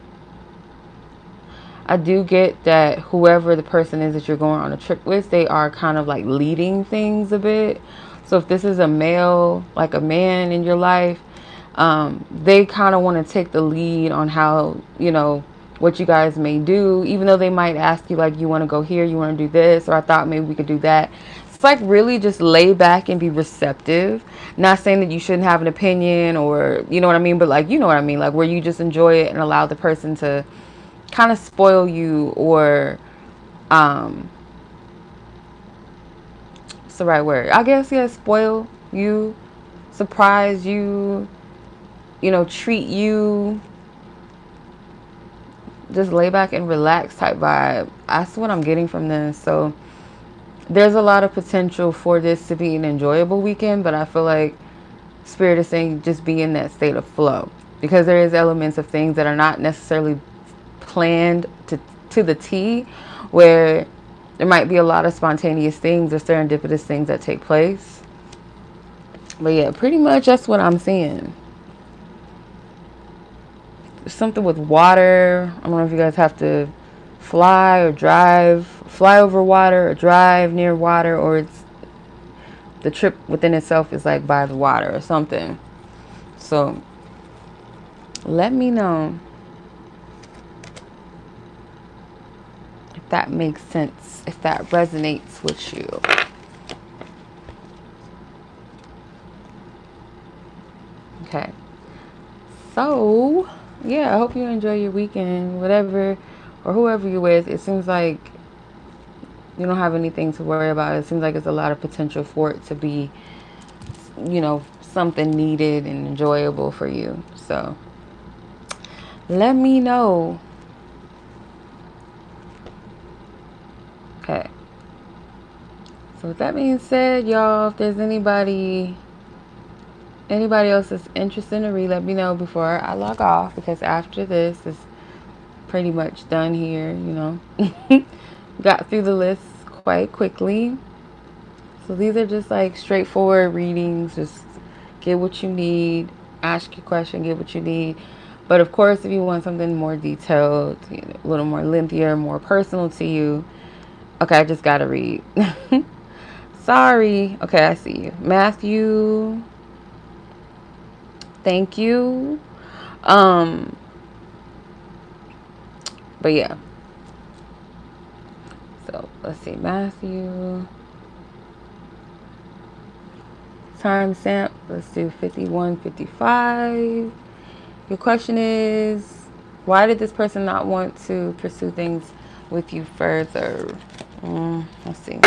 I do get that whoever the person is that you're going on a trip with, they are kind of like leading things a bit. So if this is a male, like a man in your life, they kind of want to take the lead on how, you know, what you guys may do, even though they might ask you like, you want to go here, you want to do this, or I thought maybe we could do that. It's like really just lay back and be receptive. Not saying that you shouldn't have an opinion, or you know what I mean, but like, you know what I mean, like where you just enjoy it and allow the person to kind of spoil you, or what's the right word? I guess, yeah, spoil you, surprise you, you know, treat you, just lay back and relax type vibe. That's what I'm getting from this. So there's a lot of potential for this to be an enjoyable weekend, but I feel like Spirit is saying just be in that state of flow. because there is elements of things that are not necessarily planned to the T, where there might be a lot of spontaneous things or serendipitous things that take place. But yeah, pretty much that's what I'm seeing. There's something with water. I don't know if you guys have to fly or drive, fly over water or drive near water, or it's the trip within itself is like by the water or something. So let me know if that makes sense, if that resonates with you. Okay. So, yeah, I hope you enjoy your weekend, whatever, or whoever you're with. It seems like you don't have anything to worry about. It seems like it's a lot of potential for it to be, you know, something needed and enjoyable for you. So, let me know. Okay. So with that being said, y'all, if there's anybody else that's interested in a read, let me know before I log off, because after this is pretty much done here, you know. Got through the list quite quickly. So these are just like straightforward readings. Just get what you need, ask your question, get what you need. But of course, if you want something more detailed, you know, a little more lengthier, more personal to you, okay, I just gotta read. Sorry. Okay, I see you. Matthew. Thank you. But yeah. So let's see, Matthew. Timestamp. Let's do 51:55. Your question is, why did this person not want to pursue things with you further? Let's see.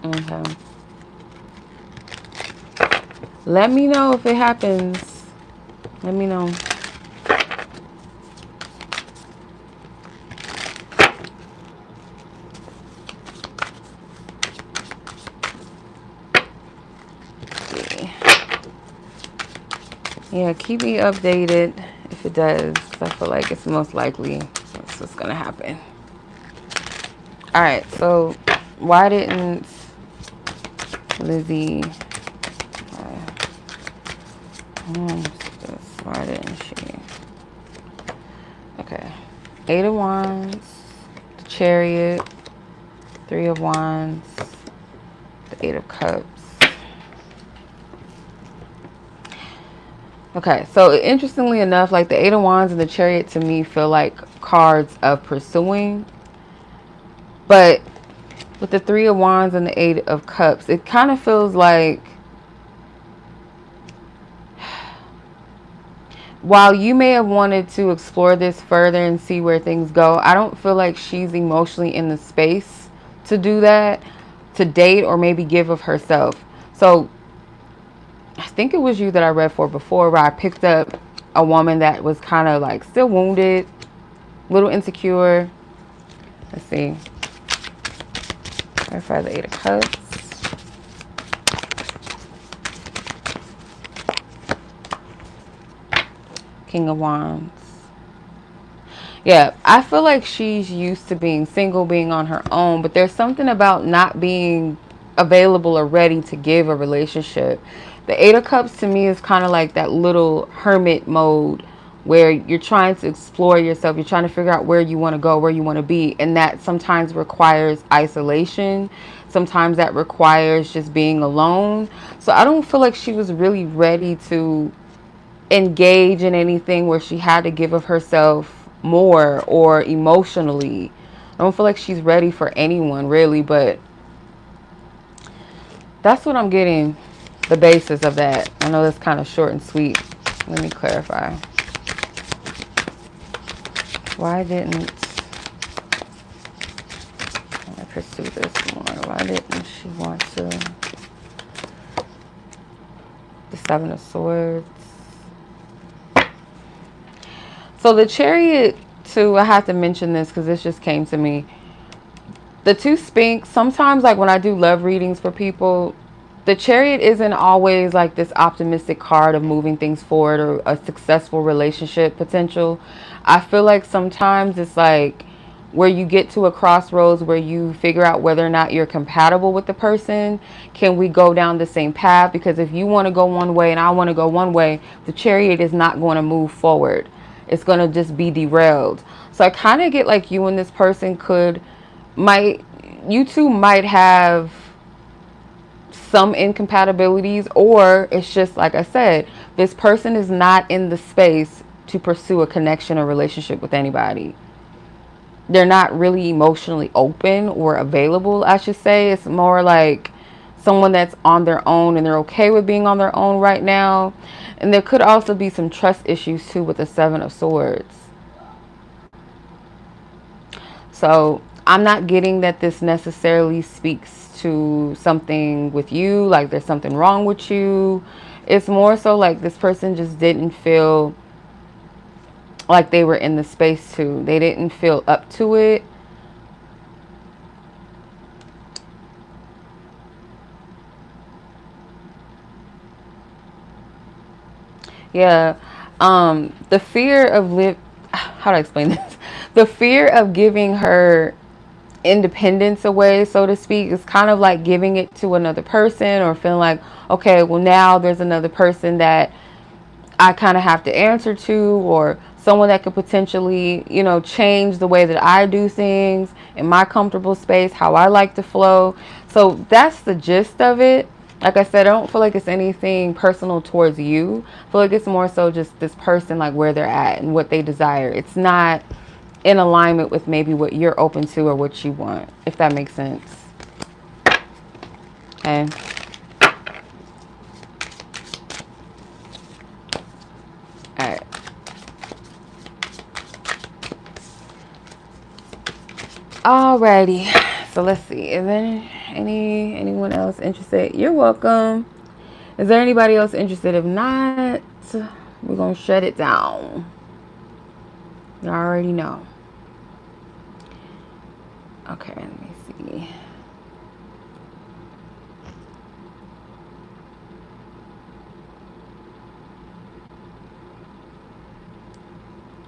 Okay. Let me know if it happens. Let me know. Yeah, keep me updated if it does, because I feel like it's most likely that's what's going to happen. All right, so why didn't Lizzie... why didn't she? Okay. 8 of Wands, the Chariot, 3 of Wands, the 8 of Cups. Okay, so interestingly enough, like the 8 of Wands and the Chariot to me feel like cards of pursuing. But with the 3 of Wands and the 8 of Cups, it kind of feels like while you may have wanted to explore this further and see where things go, I don't feel like she's emotionally in the space to do that, to date or maybe give of herself. So I think it was you that I read for before, where I picked up a woman that was kind of like still wounded, a little insecure. Let's see. Clarify the 8 of Cups. King of Wands. Yeah, I feel like she's used to being single, being on her own, but there's something about not being available or ready to give a relationship. The 8 of Cups to me is kind of like that little hermit mode where you're trying to explore yourself. You're trying to figure out where you want to go, where you want to be. And that sometimes requires isolation. Sometimes that requires just being alone. So I don't feel like she was really ready to engage in anything where she had to give of herself more or emotionally. I don't feel like she's ready for anyone really, but that's what I'm getting, the basis of that. I know that's kind of short and sweet. Let me clarify. Why didn't I pursue this more? Why didn't she want to Seven of Swords. So the Chariot, too, I have to mention this because this just came to me. The two Sphinx, sometimes like when I do love readings for people, the Chariot isn't always like this optimistic card of moving things forward or a successful relationship potential. I feel like sometimes it's like where you get to a crossroads where you figure out whether or not you're compatible with the person. Can we go down the same path? Because if you want to go one way and I want to go one way, the Chariot is not going to move forward. It's going to just be derailed. So I kind of get like you and this person you two might have some incompatibilities, or it's just like I said, this person is not in the space to pursue a connection or relationship with anybody. They're not really emotionally open or available, I should say. It's more like someone that's on their own and they're okay with being on their own right now. And there could also be some trust issues too with the Seven of Swords. So I'm not getting that this necessarily speaks to something with you, like there's something wrong with you. It's more so like this person just didn't feel like they were in the space to. They didn't feel up to it. Yeah. The fear of how do I explain this? The fear of giving her independence away, so to speak, is kind of like giving it to another person, or feeling like, okay, well now there's another person that I kind of have to answer to, or someone that could potentially, change the way that I do things in my comfortable space, how I like to flow. So that's the gist of it. Like I said, I don't feel like it's anything personal towards you. I feel like it's more so just this person, like where they're at and what they desire. It's not in alignment with maybe what you're open to or what you want, if that makes sense. Okay. All right. Alrighty. So let's see. Is there anyone else interested? You're welcome. Is there anybody else interested? If not, we're gonna shut it down. You already know. Okay, let me see.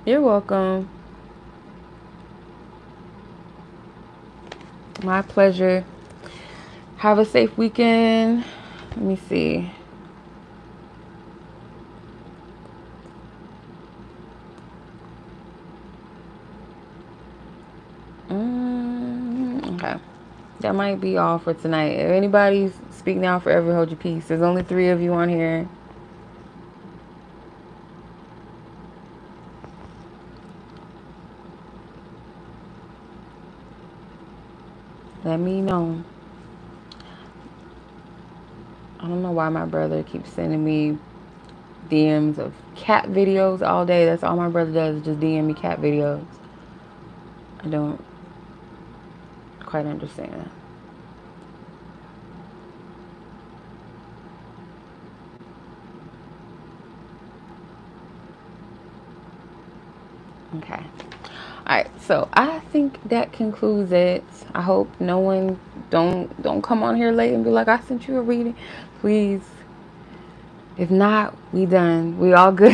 You're welcome. My pleasure. Have a safe weekend. Let me see. Okay. That might be all for tonight. If anybody's speak now, forever hold your peace. There's only 3 of you on here. Let me know. I don't know why my brother keeps sending me DMs of cat videos all day. That's all my brother does, is just DM me cat videos. I don't quite understand. Okay. Alright, so I think that concludes it. I hope no one don't come on here late and be like, I sent you a reading. Please. If not, we done. We all good.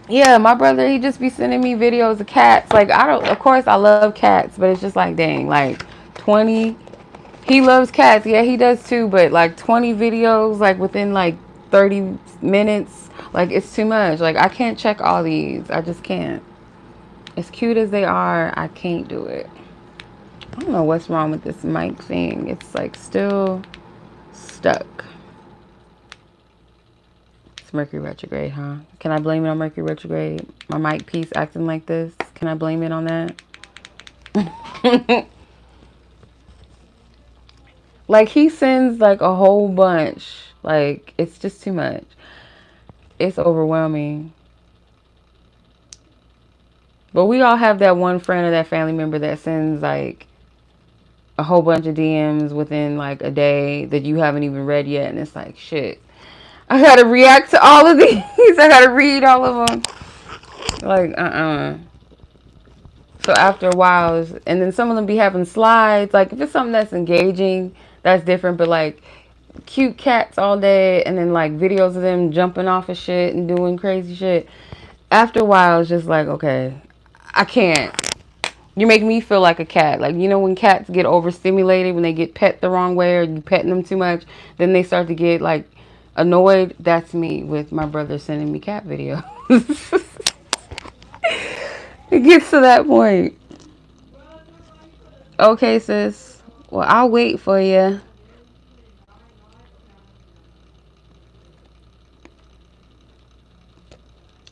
Yeah, my brother, he just be sending me videos of cats. Like, of course I love cats, but it's just like, dang, like 20. He loves cats. Yeah, he does too, but like 20 videos, like within like 30 minutes, like it's too much. Like, I can't check all these. I just can't. As cute as they are, I can't do it. I don't know what's wrong with this mic thing. It's like still stuck. It's Mercury retrograde, huh? Can I blame it on Mercury retrograde? My mic piece acting like this? Can I blame it on that? Like, he sends like a whole bunch. Like, it's just too much. It's overwhelming. But we all have that one friend or that family member that sends like a whole bunch of DMs within like a day that you haven't even read yet, and it's like, shit, I gotta react to all of these. I gotta read all of them. Like, So after a while, and then some of them be having slides. Like, if it's something that's engaging, that's different. But like, cute cats all day, and then like videos of them jumping off of shit and doing crazy shit. After a while, it's just like, okay, I can't. You make me feel like a cat. Like, you know when cats get overstimulated, when they get pet the wrong way or you petting them too much, then they start to get like annoyed. That's me with my brother sending me cat videos. It gets to that point. Okay, sis. Well, I'll wait for you.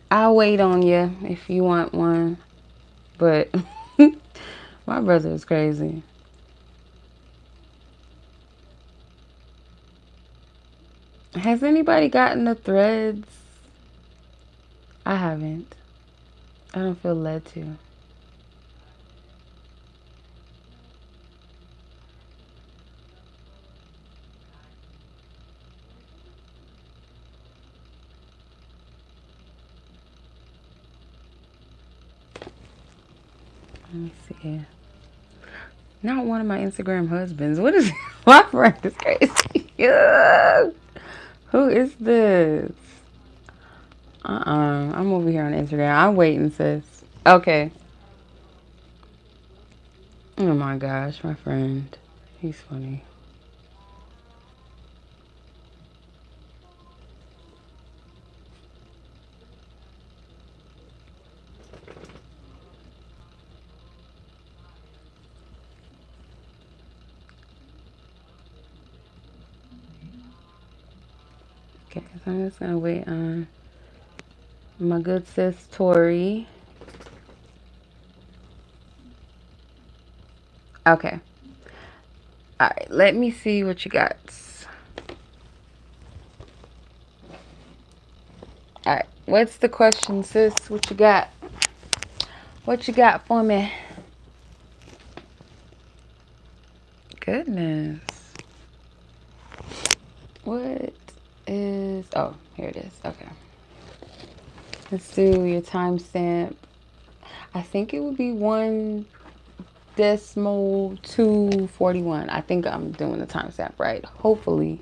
I'll wait on you if you want one. But my brother is crazy. Has anybody gotten the threads? I haven't. I don't feel led to. Let me see. Not one of my Instagram husbands. What is my friend is crazy. Who is this? I'm over here on Instagram. I'm waiting, sis. Okay. Oh my gosh, my friend. He's funny. Okay, so I'm just gonna wait on my good sis Tori. Okay. Alright, let me see what you got. Alright, what's the question, sis? What you got? What you got for me? Goodness. What is... Oh, here it is. Okay. Let's do your timestamp. I think it would be 1.241. I think I'm doing the timestamp right. Hopefully.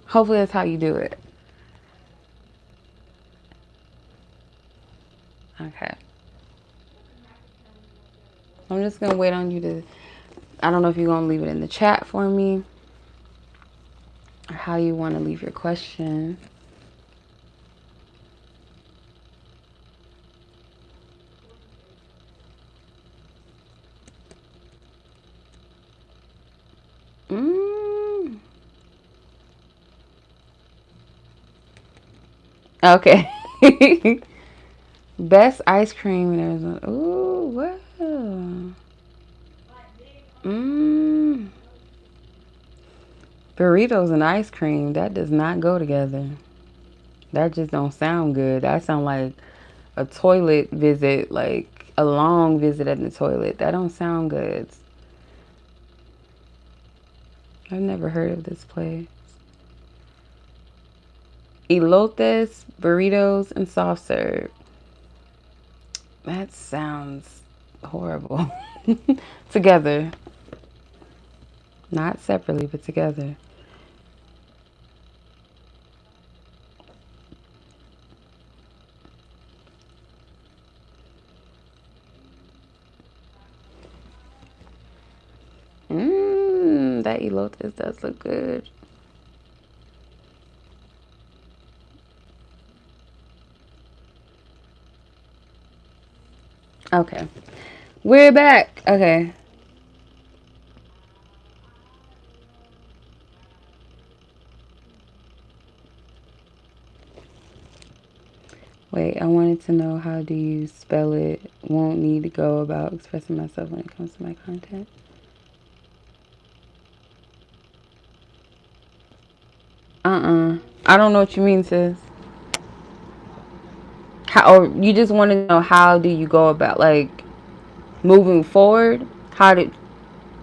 Hopefully that's how you do it. Okay. I'm just going to wait on you to... I don't know if you're going to leave it in the chat for me, or how you want to leave your question. Okay. Best ice cream in Arizona. Ooh, wow. Burritos and ice cream, that does not go together. That just don't sound good. That sound like a toilet visit, like a long visit at the toilet. That don't sound good. I've never heard of this place. Elotes, burritos, and soft serve. That sounds horrible. Together. Not separately, but together. That elotes does look good. Okay. We're back. Okay. Wait, I wanted to know, how do you spell it? Won't need to go about expressing myself when it comes to my content. I don't know what you mean, sis. How, or you just want to know, how do you go about, like, moving forward? How did...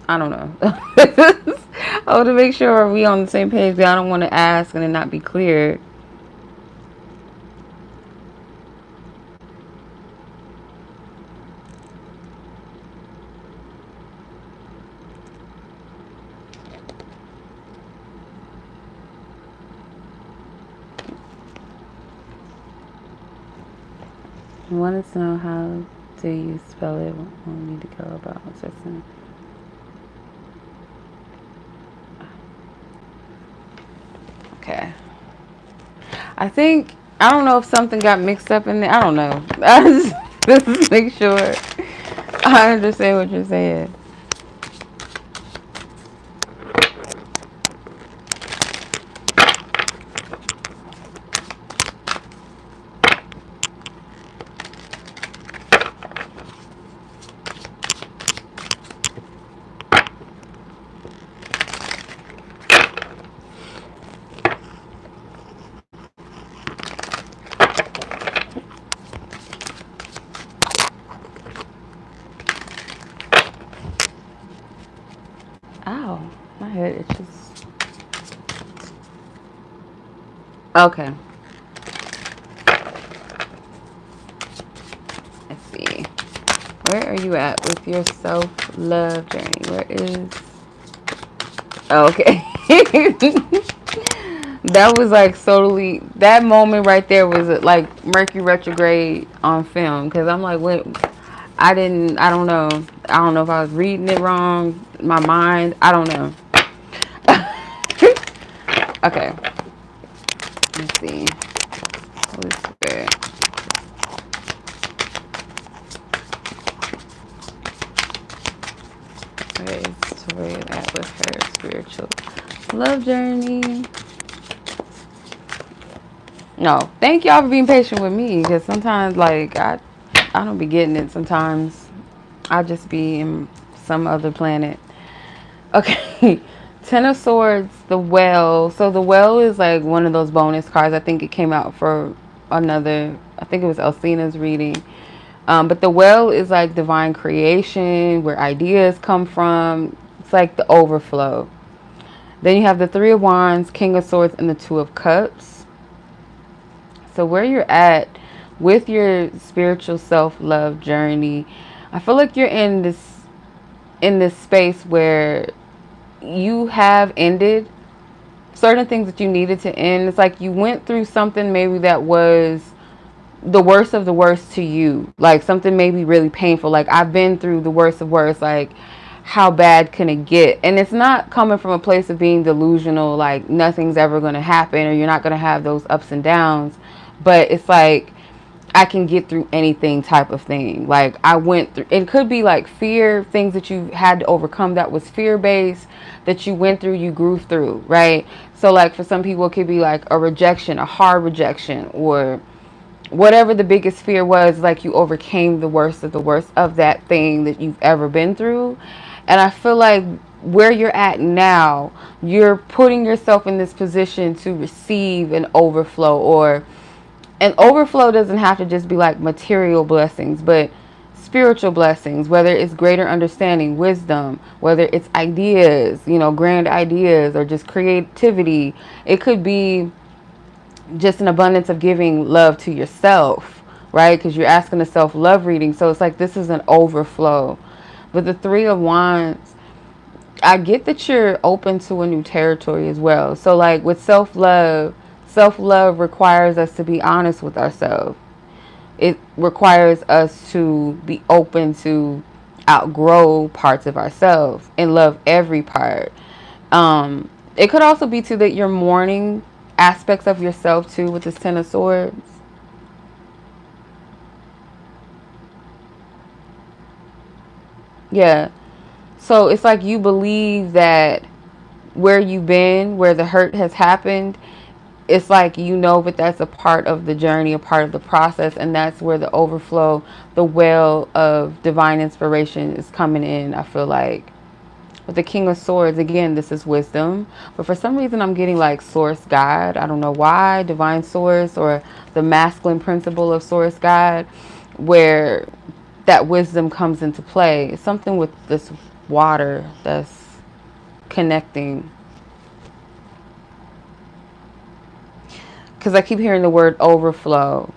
I don't know. I want to make sure we on the same page. I don't want to ask and it not be clear. I wanted to know how do you spell it? Want me to go about assessing. Okay. I think, I don't know if something got mixed up in there. I don't know. Just make sure I understand what you're saying. Ow, my head itches. Okay. Let's see. Where are you at with your self-love journey? Where is... Oh, okay. That was like totally... That moment right there was like Mercury retrograde on film. Because I'm like, what... I don't know. I don't know if I was reading it wrong. My mind. I don't know. Okay. Let's see. Holy Spirit. Where is Tori at with her spiritual love journey? No. Thank y'all for being patient with me. Because sometimes, like, I don't be getting it sometimes. I just be in some other planet. Okay. Ten of Swords, the Well. So the Well is like one of those bonus cards. I think it came out for another, I think it was Elsena's reading. But the Well is like divine creation, where ideas come from. It's like the overflow. Then you have the Three of Wands, King of Swords, and the Two of Cups. So where you're at with your spiritual self-love journey, I feel like you're in this space where you have ended certain things that you needed to end. It's like you went through something maybe that was the worst of the worst to you. Like something maybe really painful. Like I've been through the worst of worst. Like how bad can it get? And it's not coming from a place of being delusional, like nothing's ever going to happen or you're not going to have those ups and downs. But it's like I can get through anything type of thing. Like I went through, it could be like fear, things that you had to overcome that was fear-based, that you went through, you grew through, right? So like for some people it could be like a rejection, a hard rejection, or whatever the biggest fear was, like you overcame the worst of that thing that you've ever been through. And I feel like where you're at now, you're putting yourself in this position to receive an overflow, or an overflow doesn't have to just be like material blessings, but spiritual blessings, whether it's greater understanding, wisdom, whether it's ideas, you know, grand ideas, or just creativity. It could be just an abundance of giving love to yourself, right? Because you're asking a self-love reading. So it's like this is an overflow. With the Three of Wands, I get that you're open to a new territory as well. So like with self-love requires us to be honest with ourselves. It requires us to be open to outgrow parts of ourselves and love every part. It could also be too that you're mourning aspects of yourself too with this Ten of Swords. Yeah. So it's like you believe that where you've been, where the hurt has happened, it's like you know that that's a part of the journey, a part of the process, and that's where the overflow, the well of divine inspiration is coming in. I feel like with the King of Swords, again, this is wisdom, but for some reason I'm getting like source God. I don't know why, divine source, or the masculine principle of source God, where that wisdom comes into play. Something with this water that's connecting. Because I keep hearing the word overflow.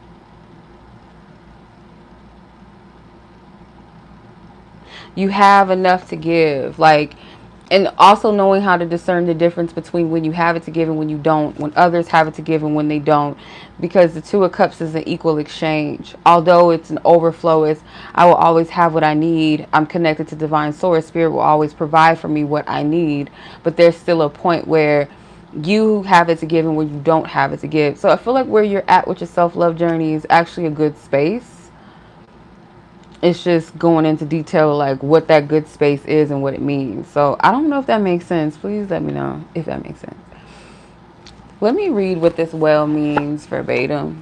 You have enough to give. Like, and also knowing how to discern the difference between when you have it to give and when you don't, when others have it to give and when they don't, because the Two of Cups is an equal exchange. Although it's an overflow, is I will always have what I need. I'm connected to divine source. Spirit will always provide for me what I need, but there's still a point where you have it to give and where you don't have it to give. So I feel like where you're at with your self-love journey is actually a good space. It's just going into detail like what that good space is and what it means. So I don't know if that makes sense. Please let me know if that makes sense. Let me read what this well means verbatim,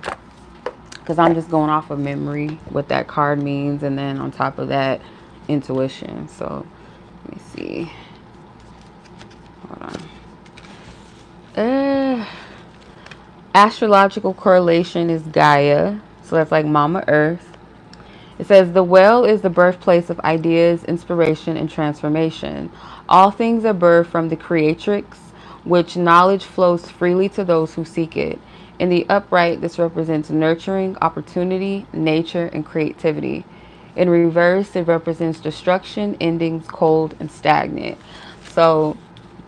because I'm just going off of memory what that card means, and then on top of that, intuition. So let me see. Hold on. Astrological correlation is Gaia. So that's like Mama Earth. It says, the well is the birthplace of ideas, inspiration, and transformation. All things are birthed from the creatrix, which knowledge flows freely to those who seek it. In the upright, this represents nurturing, opportunity, nature, and creativity. In reverse, it represents destruction, endings, cold, and stagnant. So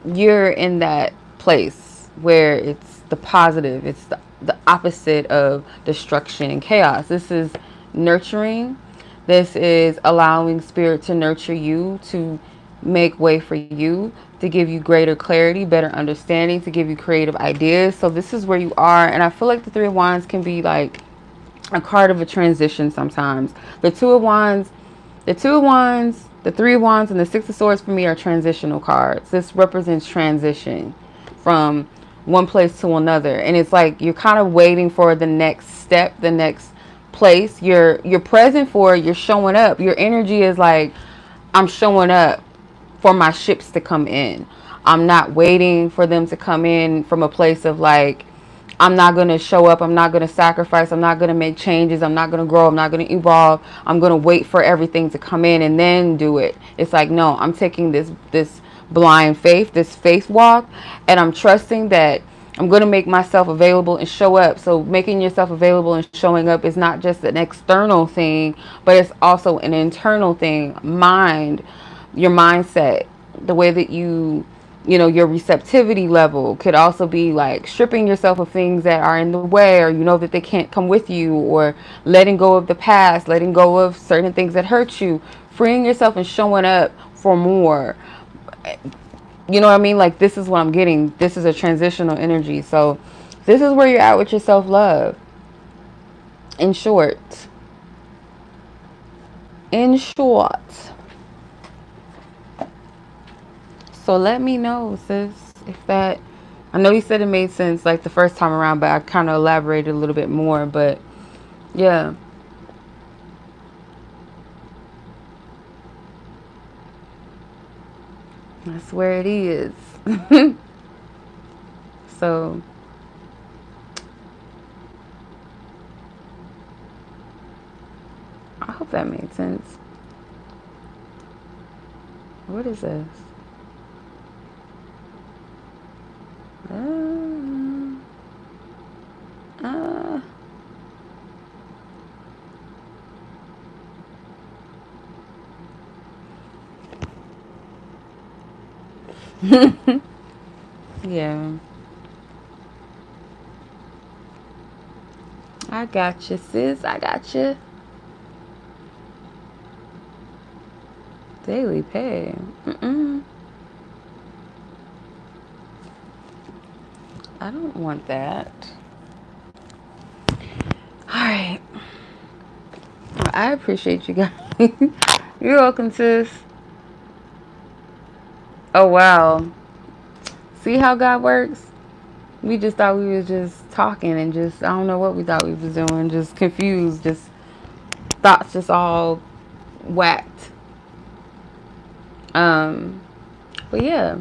you're in that place where it's the positive. It's the opposite of destruction and chaos. This is nurturing. This is allowing spirit to nurture you, to make way for you, to give you greater clarity, better understanding, to give you creative ideas. So this is where you are. And I feel like the Three of Wands can be like a card of a transition sometimes. The Two of Wands, the Three of Wands, and the Six of Swords for me are transitional cards. This represents transition from one place to another. And it's like you're kind of waiting for the next step, the next place. You're present for it. You're showing up. Your energy is like, I'm showing up for my ships to come in. I'm not waiting for them to come in from a place of like, I'm not going to show up. I'm not going to sacrifice. I'm not going to make changes. I'm not going to grow. I'm not going to evolve. I'm going to wait for everything to come in and then do it. It's like, no, I'm taking this blind faith, this faith walk, and I'm trusting that I'm going to make myself available and show up. So making yourself available and showing up is not just an external thing, but it's also an internal thing. Your mindset, the way that you know, your receptivity level could also be like stripping yourself of things that are in the way, or you know that they can't come with you, or letting go of the past, letting go of certain things that hurt you, freeing yourself and showing up for more. You know what I mean? Like, this is what I'm getting. This is a transitional energy. So this is where you're at with your self-love. In short. So let me know, sis, if that, I know you said it made sense like the first time around, but I kind of elaborated a little bit more. But yeah. That's where it is. So I hope that made sense. What is this? Yeah. I got you, sis. I got you. Daily pay. I don't want that. Alright. I appreciate you guys. You're welcome, sis. Oh, wow. See how God works? We just thought we was just talking and just, I don't know what we thought we was doing. Just confused. Just thoughts just all whacked. But yeah.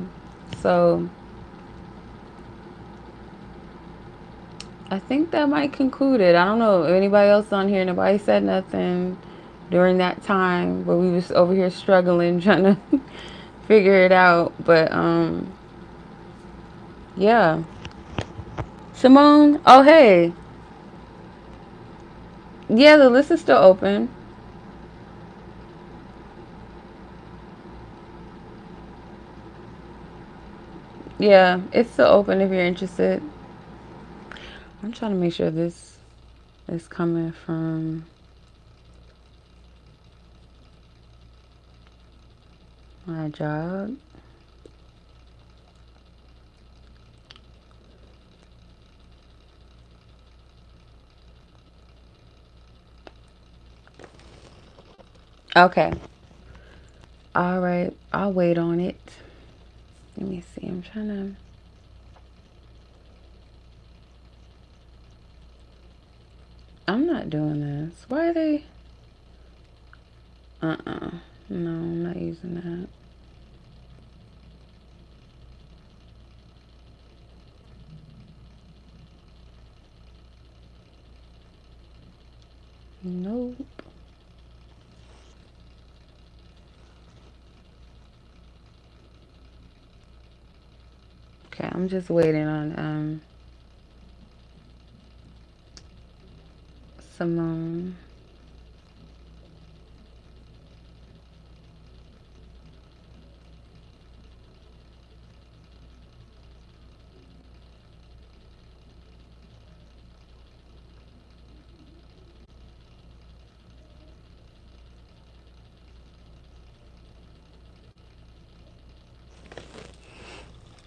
So I think that might conclude it. I don't know. Anybody else on here? Nobody said nothing. during that time where we was over here struggling, trying to figure it out. But yeah. Simone, oh hey. Yeah, the list is still open. Yeah, it's still open if you're interested. I'm trying to make sure this is coming from my job. Okay. All right. I'll wait on it. Let me see. I'm trying to. I'm not doing this. Why are they? Uh-uh. No, I'm not using that. Nope. Okay, I'm just waiting on Simone.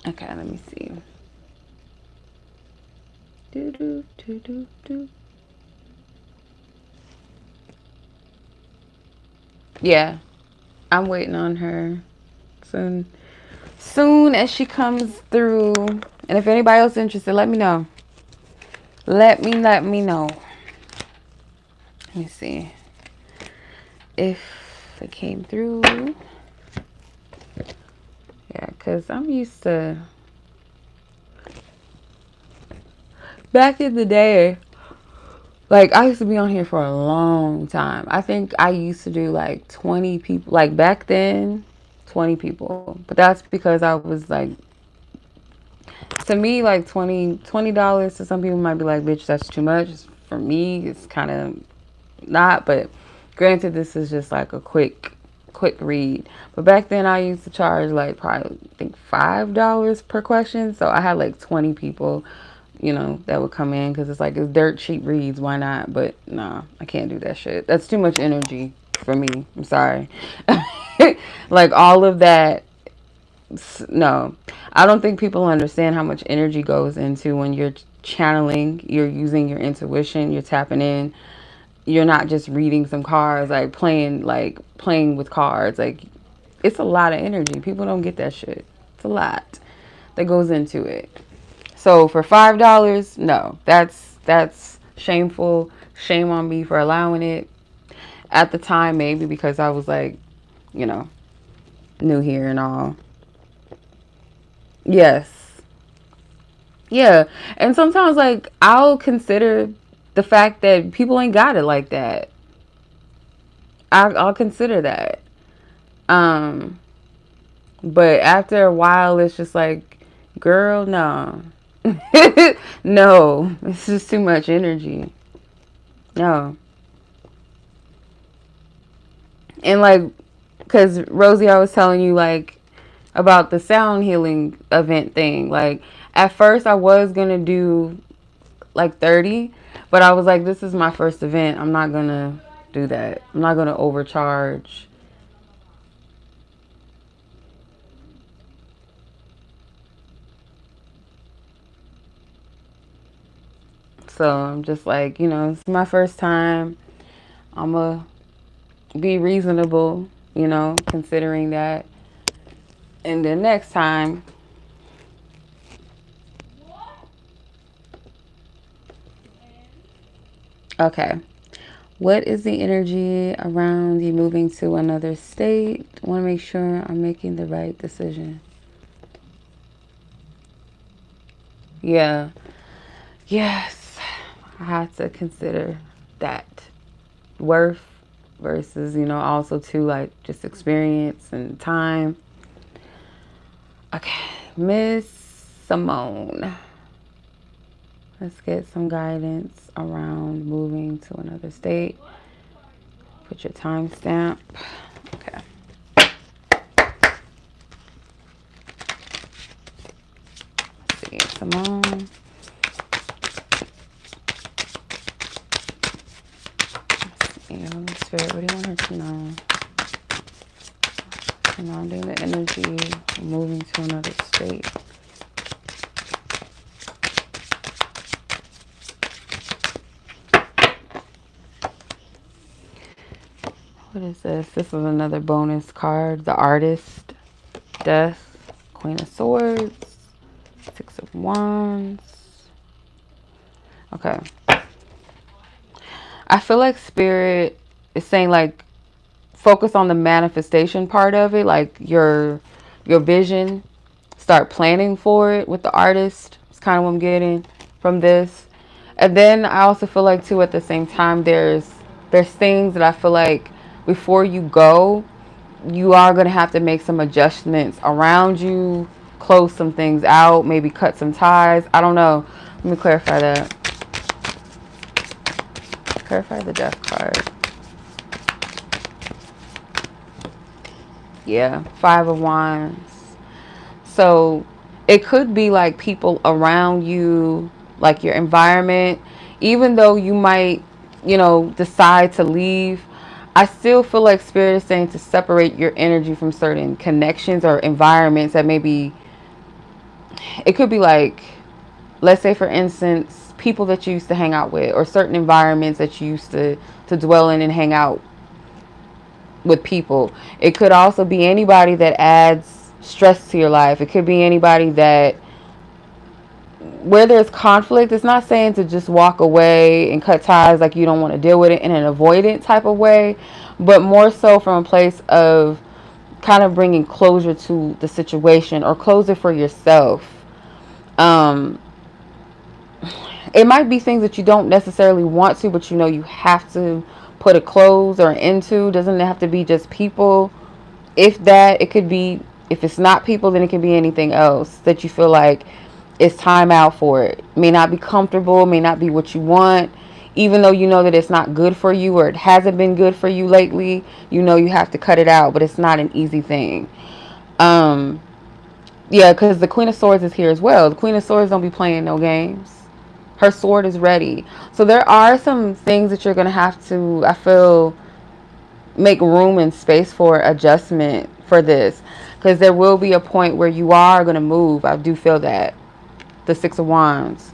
Okay, let me see. Do do do do do. Yeah, I'm waiting on her. Soon as she comes through. And if anybody else is interested, let me know. Let me know. Let me see if it came through. Yeah, because I'm used to, back in the day, like I used to be on here for a long time. I think I used to do like 20 people, like back then, 20 people. But that's because I was like, to me, like $20 to some people might be like, bitch, that's too much. For me, it's kind of not, but granted, this is just like a quick read. But back then I used to charge like probably I think $5 per question. So I had like 20 people, you know, that would come in because it's like it's dirt cheap reads. Why not? But nah, I can't do that shit. That's too much energy for me. I'm sorry. Like all of that. No, I don't think people understand how much energy goes into when you're channeling, you're using your intuition, you're tapping in. You're not just reading some cards, like playing with cards. Like it's a lot of energy. People don't get that shit. It's a lot that goes into it. So for $5, no, that's shameful. Shame on me for allowing it. At the time, maybe because I was like, you know, new here and all. Yes. Yeah. And sometimes like I'll consider the fact that people ain't got it like that. I'll consider that. Um, but after a while, it's just like, girl, no. No, it's just too much energy. No. And like, because Rosie, I was telling you like about the sound healing event thing. Like, at first, I was going to do like 30, but I was like, this is my first event. I'm not going to do that. I'm not going to overcharge. So I'm just like, you know, it's my first time. I'm going to be reasonable, you know, considering that. And then next time, okay. What is the energy around you moving to another state? I want to make sure I'm making the right decision. Yeah. Yes. I have to consider that. Worth. versus, you know, also too, like, just experience and time. Okay, Miss Simone. Let's get some guidance around moving to another state. Put your timestamp. Okay. Let's see, Simone. Let's see, Holy Spirit, what do you want her to know? Surrounding the energy, moving to another state. What is this? This is another bonus card. The Artist, Death, Queen of Swords, Six of Wands. Okay. I feel like Spirit is saying, like, focus on the manifestation part of it, like your vision. Start planning for it with the Artist. It's kind of what I'm getting from this. And then I also feel like too, at the same time, there's things that I feel like before you go, you are going to have to make some adjustments around you, close some things out, maybe cut some ties. I don't know. Let me clarify that. Clarify the Death card. Yeah, Five of Wands. So it could be like people around you, like your environment. Even though you might, you know, decide to leave, I still feel like Spirit is saying to separate your energy from certain connections or environments that maybe, it could be like, let's say for instance, people that you used to hang out with, or certain environments that you used to dwell in and hang out with people. It could also be anybody that adds stress to your life. It could be anybody that, where there's conflict, it's not saying to just walk away and cut ties, like you don't want to deal with it in an avoidant type of way, but more so from a place of kind of bringing closure to the situation, or closure for yourself. It might be things that you don't necessarily want to, but you know you have to put a close or into. Doesn't have to be just people. If that, it could be, if it's not people, then it can be anything else that you feel like it's time out for. It may not be comfortable, may not be what you want, even though you know that it's not good for you, or it hasn't been good for you lately. You know you have to cut it out, but it's not an easy thing. Yeah, because the Queen of Swords is here as well. The Queen of Swords don't be playing no games. Her sword is ready. So there are some things that you're going to have to, I feel, make room and space for adjustment for this. Because there will be a point where you are going to move. I do feel that. The Six of Wands.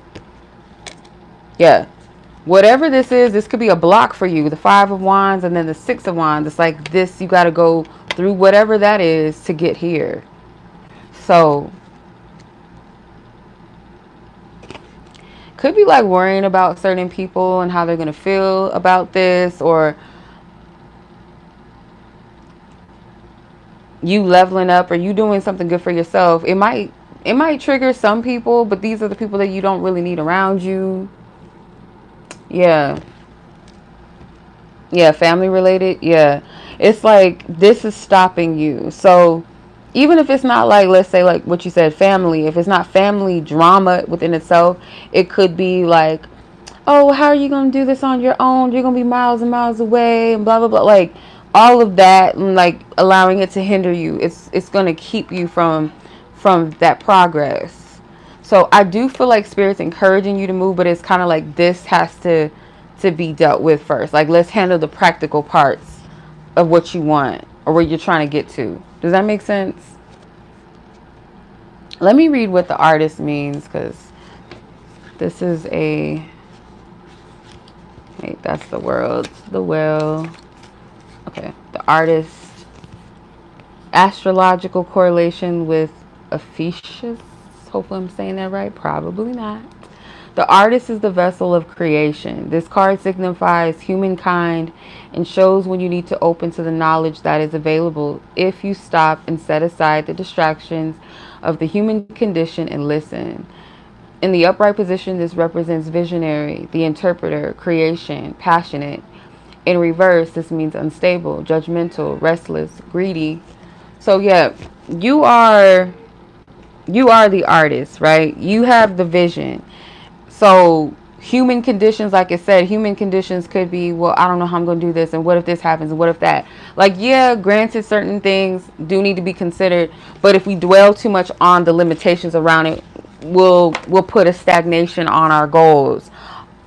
Yeah. Whatever this is, this could be a block for you. The Five of Wands and then the Six of Wands. It's like this, you got to go through whatever that is to get here. So could be like worrying about certain people and how they're going to feel about this, or you leveling up, or you doing something good for yourself. It might trigger some people, but these are the people that you don't really need around you. Yeah. Yeah, family related. Yeah. It's like this is stopping you. So even if it's not like, let's say like what you said, family, if it's not family drama within itself, it could be like, oh, how are you going to do this on your own? You're going to be miles and miles away and blah, blah, blah. Like all of that, and like allowing it to hinder you. It's going to keep you from that progress. So I do feel like Spirit's encouraging you to move, but it's kind of like this has to be dealt with first. Like, let's handle the practical parts of what you want or where you're trying to get to. Does that make sense? Let me read what the Artist means, because this is a, wait, that's the World, the Well. Okay, the Artist, astrological correlation with Ephesus. Hopefully I'm saying that right. Probably not. The Artist is the vessel of creation. This card signifies humankind and shows when you need to open to the knowledge that is available if you stop and set aside the distractions of the human condition and listen. In the upright position, this represents visionary, the interpreter, creation, passionate. In reverse, this means unstable, judgmental, restless, greedy. So yeah, you are the artist, right? You have the vision. So human conditions, like I said, human conditions could be, well, I don't know how I'm going to do this, and what if this happens, and what if that? Like, yeah, granted, certain things do need to be considered, but if we dwell too much on the limitations around it, we'll put a stagnation on our goals,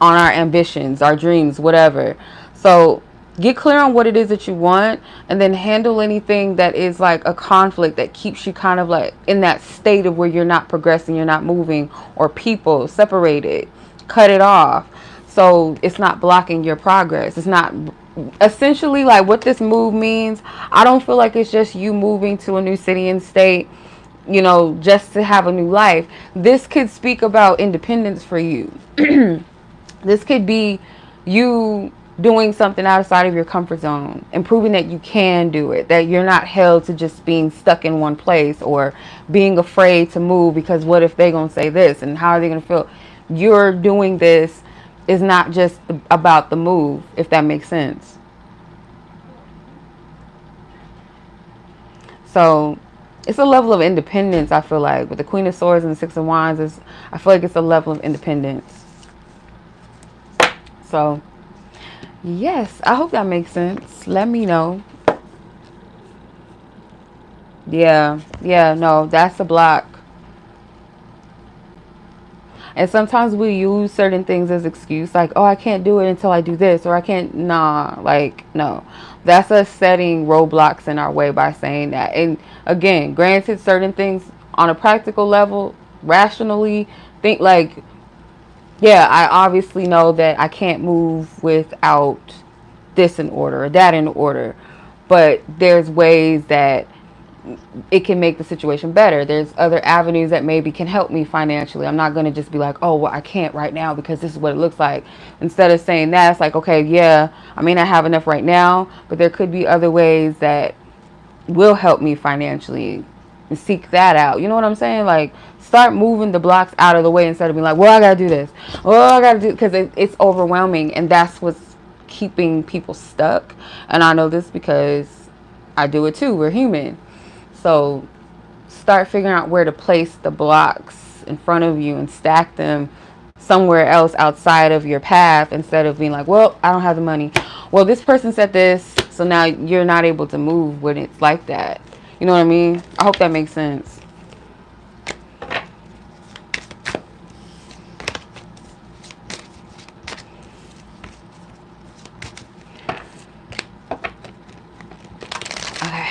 on our ambitions, our dreams, whatever. So get clear on what it is that you want, and then handle anything that is like a conflict that keeps you kind of like in that state of where you're not progressing, you're not moving, or people separate it, cut it off, so it's not blocking your progress. It's not essentially like what this move means. I don't feel like it's just you moving to a new city and state, you know, just to have a new life. This could speak about independence for you. This could be you doing something outside of your comfort zone and proving that you can do it, that you're not held to just being stuck in one place or being afraid to move because what if they're going to say this and how are they going to feel? You're doing this is not just about the move, if that makes sense. So it's a level of independence, I feel like. With the Queen of Swords and the Six of Wands, I feel like it's a level of independence. So, yes, I hope that makes sense. Let me know. Yeah, no, that's a block. And sometimes we use certain things as excuse, like, oh, I can't do it until I do this, or I can't, nah, like, no. That's us setting roadblocks in our way by saying that. And again, granted, certain things on a practical level, rationally, think like, yeah, I obviously know that I can't move without this in order or that in order. But there's ways that it can make the situation better. There's other avenues that maybe can help me financially. I'm not going to just be like, oh, well, I can't right now because this is what it looks like. Instead of saying that, it's like, okay, yeah, I may not have enough right now, but there could be other ways that will help me financially, and seek that out. You know what I'm saying? Like, start moving the blocks out of the way instead of being like, well, I got to do this. Well, I got to do, because it's overwhelming, and that's what's keeping people stuck. And I know this because I do it too. We're human. So start figuring out where to place the blocks in front of you and stack them somewhere else outside of your path, instead of being like, well, I don't have the money. Well, this person said this, so now you're not able to move when it's like that. You know what I mean? I hope that makes sense. Okay.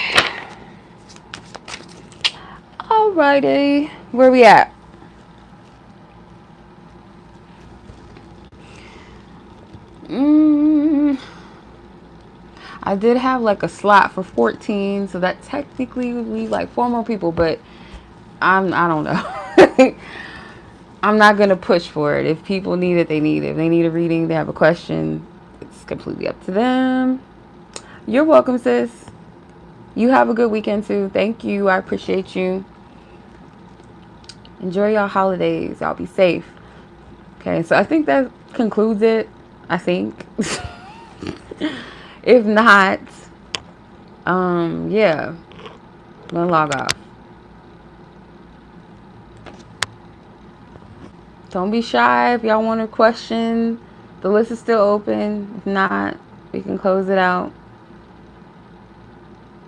Alrighty. Where we at? I did have like a slot for 14, so that technically would leave like 4 more people, but I don't know. I'm not going to push for it. If people need it, they need it. If they need a reading, they have a question, it's completely up to them. You're welcome, sis. You have a good weekend too. Thank you. I appreciate you. Enjoy your holidays. Y'all be safe. Okay, so I think that concludes it. I think. If not, yeah, I'm gonna log off. Don't be shy if y'all want a question. The list is still open. If not, we can close it out.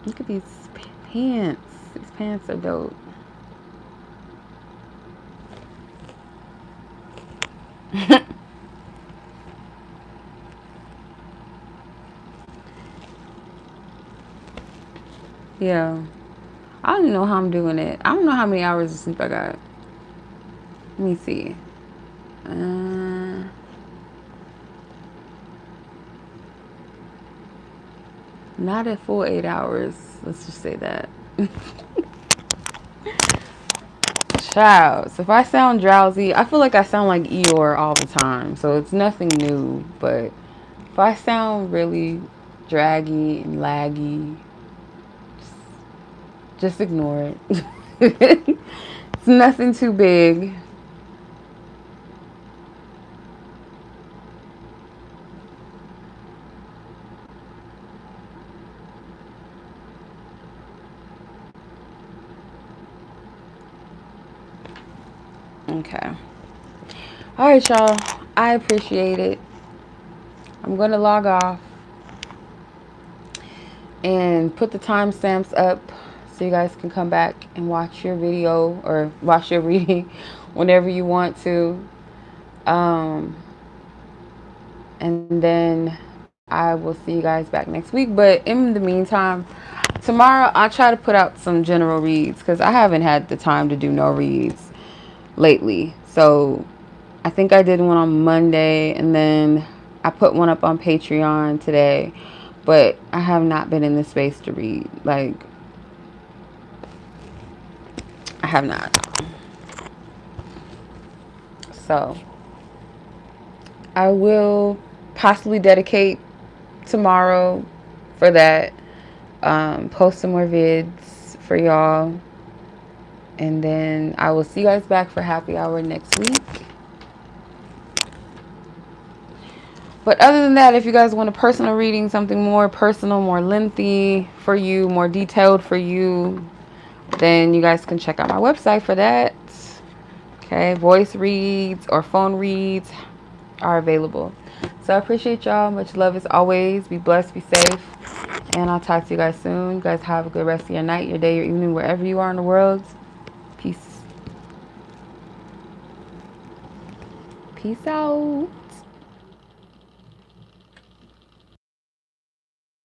Look at these pants. These pants are dope. Yeah. I don't even know how I'm doing it. I don't know how many hours of sleep I got. Let me see. Not a full 8 hours. Let's just say that. Child. So if I sound drowsy, I feel like I sound like Eeyore all the time. So it's nothing new. But if I sound really draggy and laggy, just ignore it. It's nothing too big. Okay. All right, y'all. I appreciate it. I'm going to log off and put the timestamps up so you guys can come back and watch your video or watch your reading whenever you want to. And then I will see you guys back next week. But in the meantime, tomorrow I'll try to put out some general reads because I haven't had the time to do no reads lately. So I think I did one on Monday, and then I put one up on Patreon today. But I have not been in the space to read. Like, I have not. So I will possibly dedicate tomorrow for that. Post some more vids for y'all. And then I will see you guys back for happy hour next week. But other than that, if you guys want a personal reading, something more personal, more lengthy for you, more detailed for you, then you guys can check out my website for that. Okay, voice reads or phone reads are available. So I appreciate y'all. Much love as always. Be blessed, be safe. And I'll talk to you guys soon. You guys have a good rest of your night, your day, your evening, wherever you are in the world. Peace. Peace out.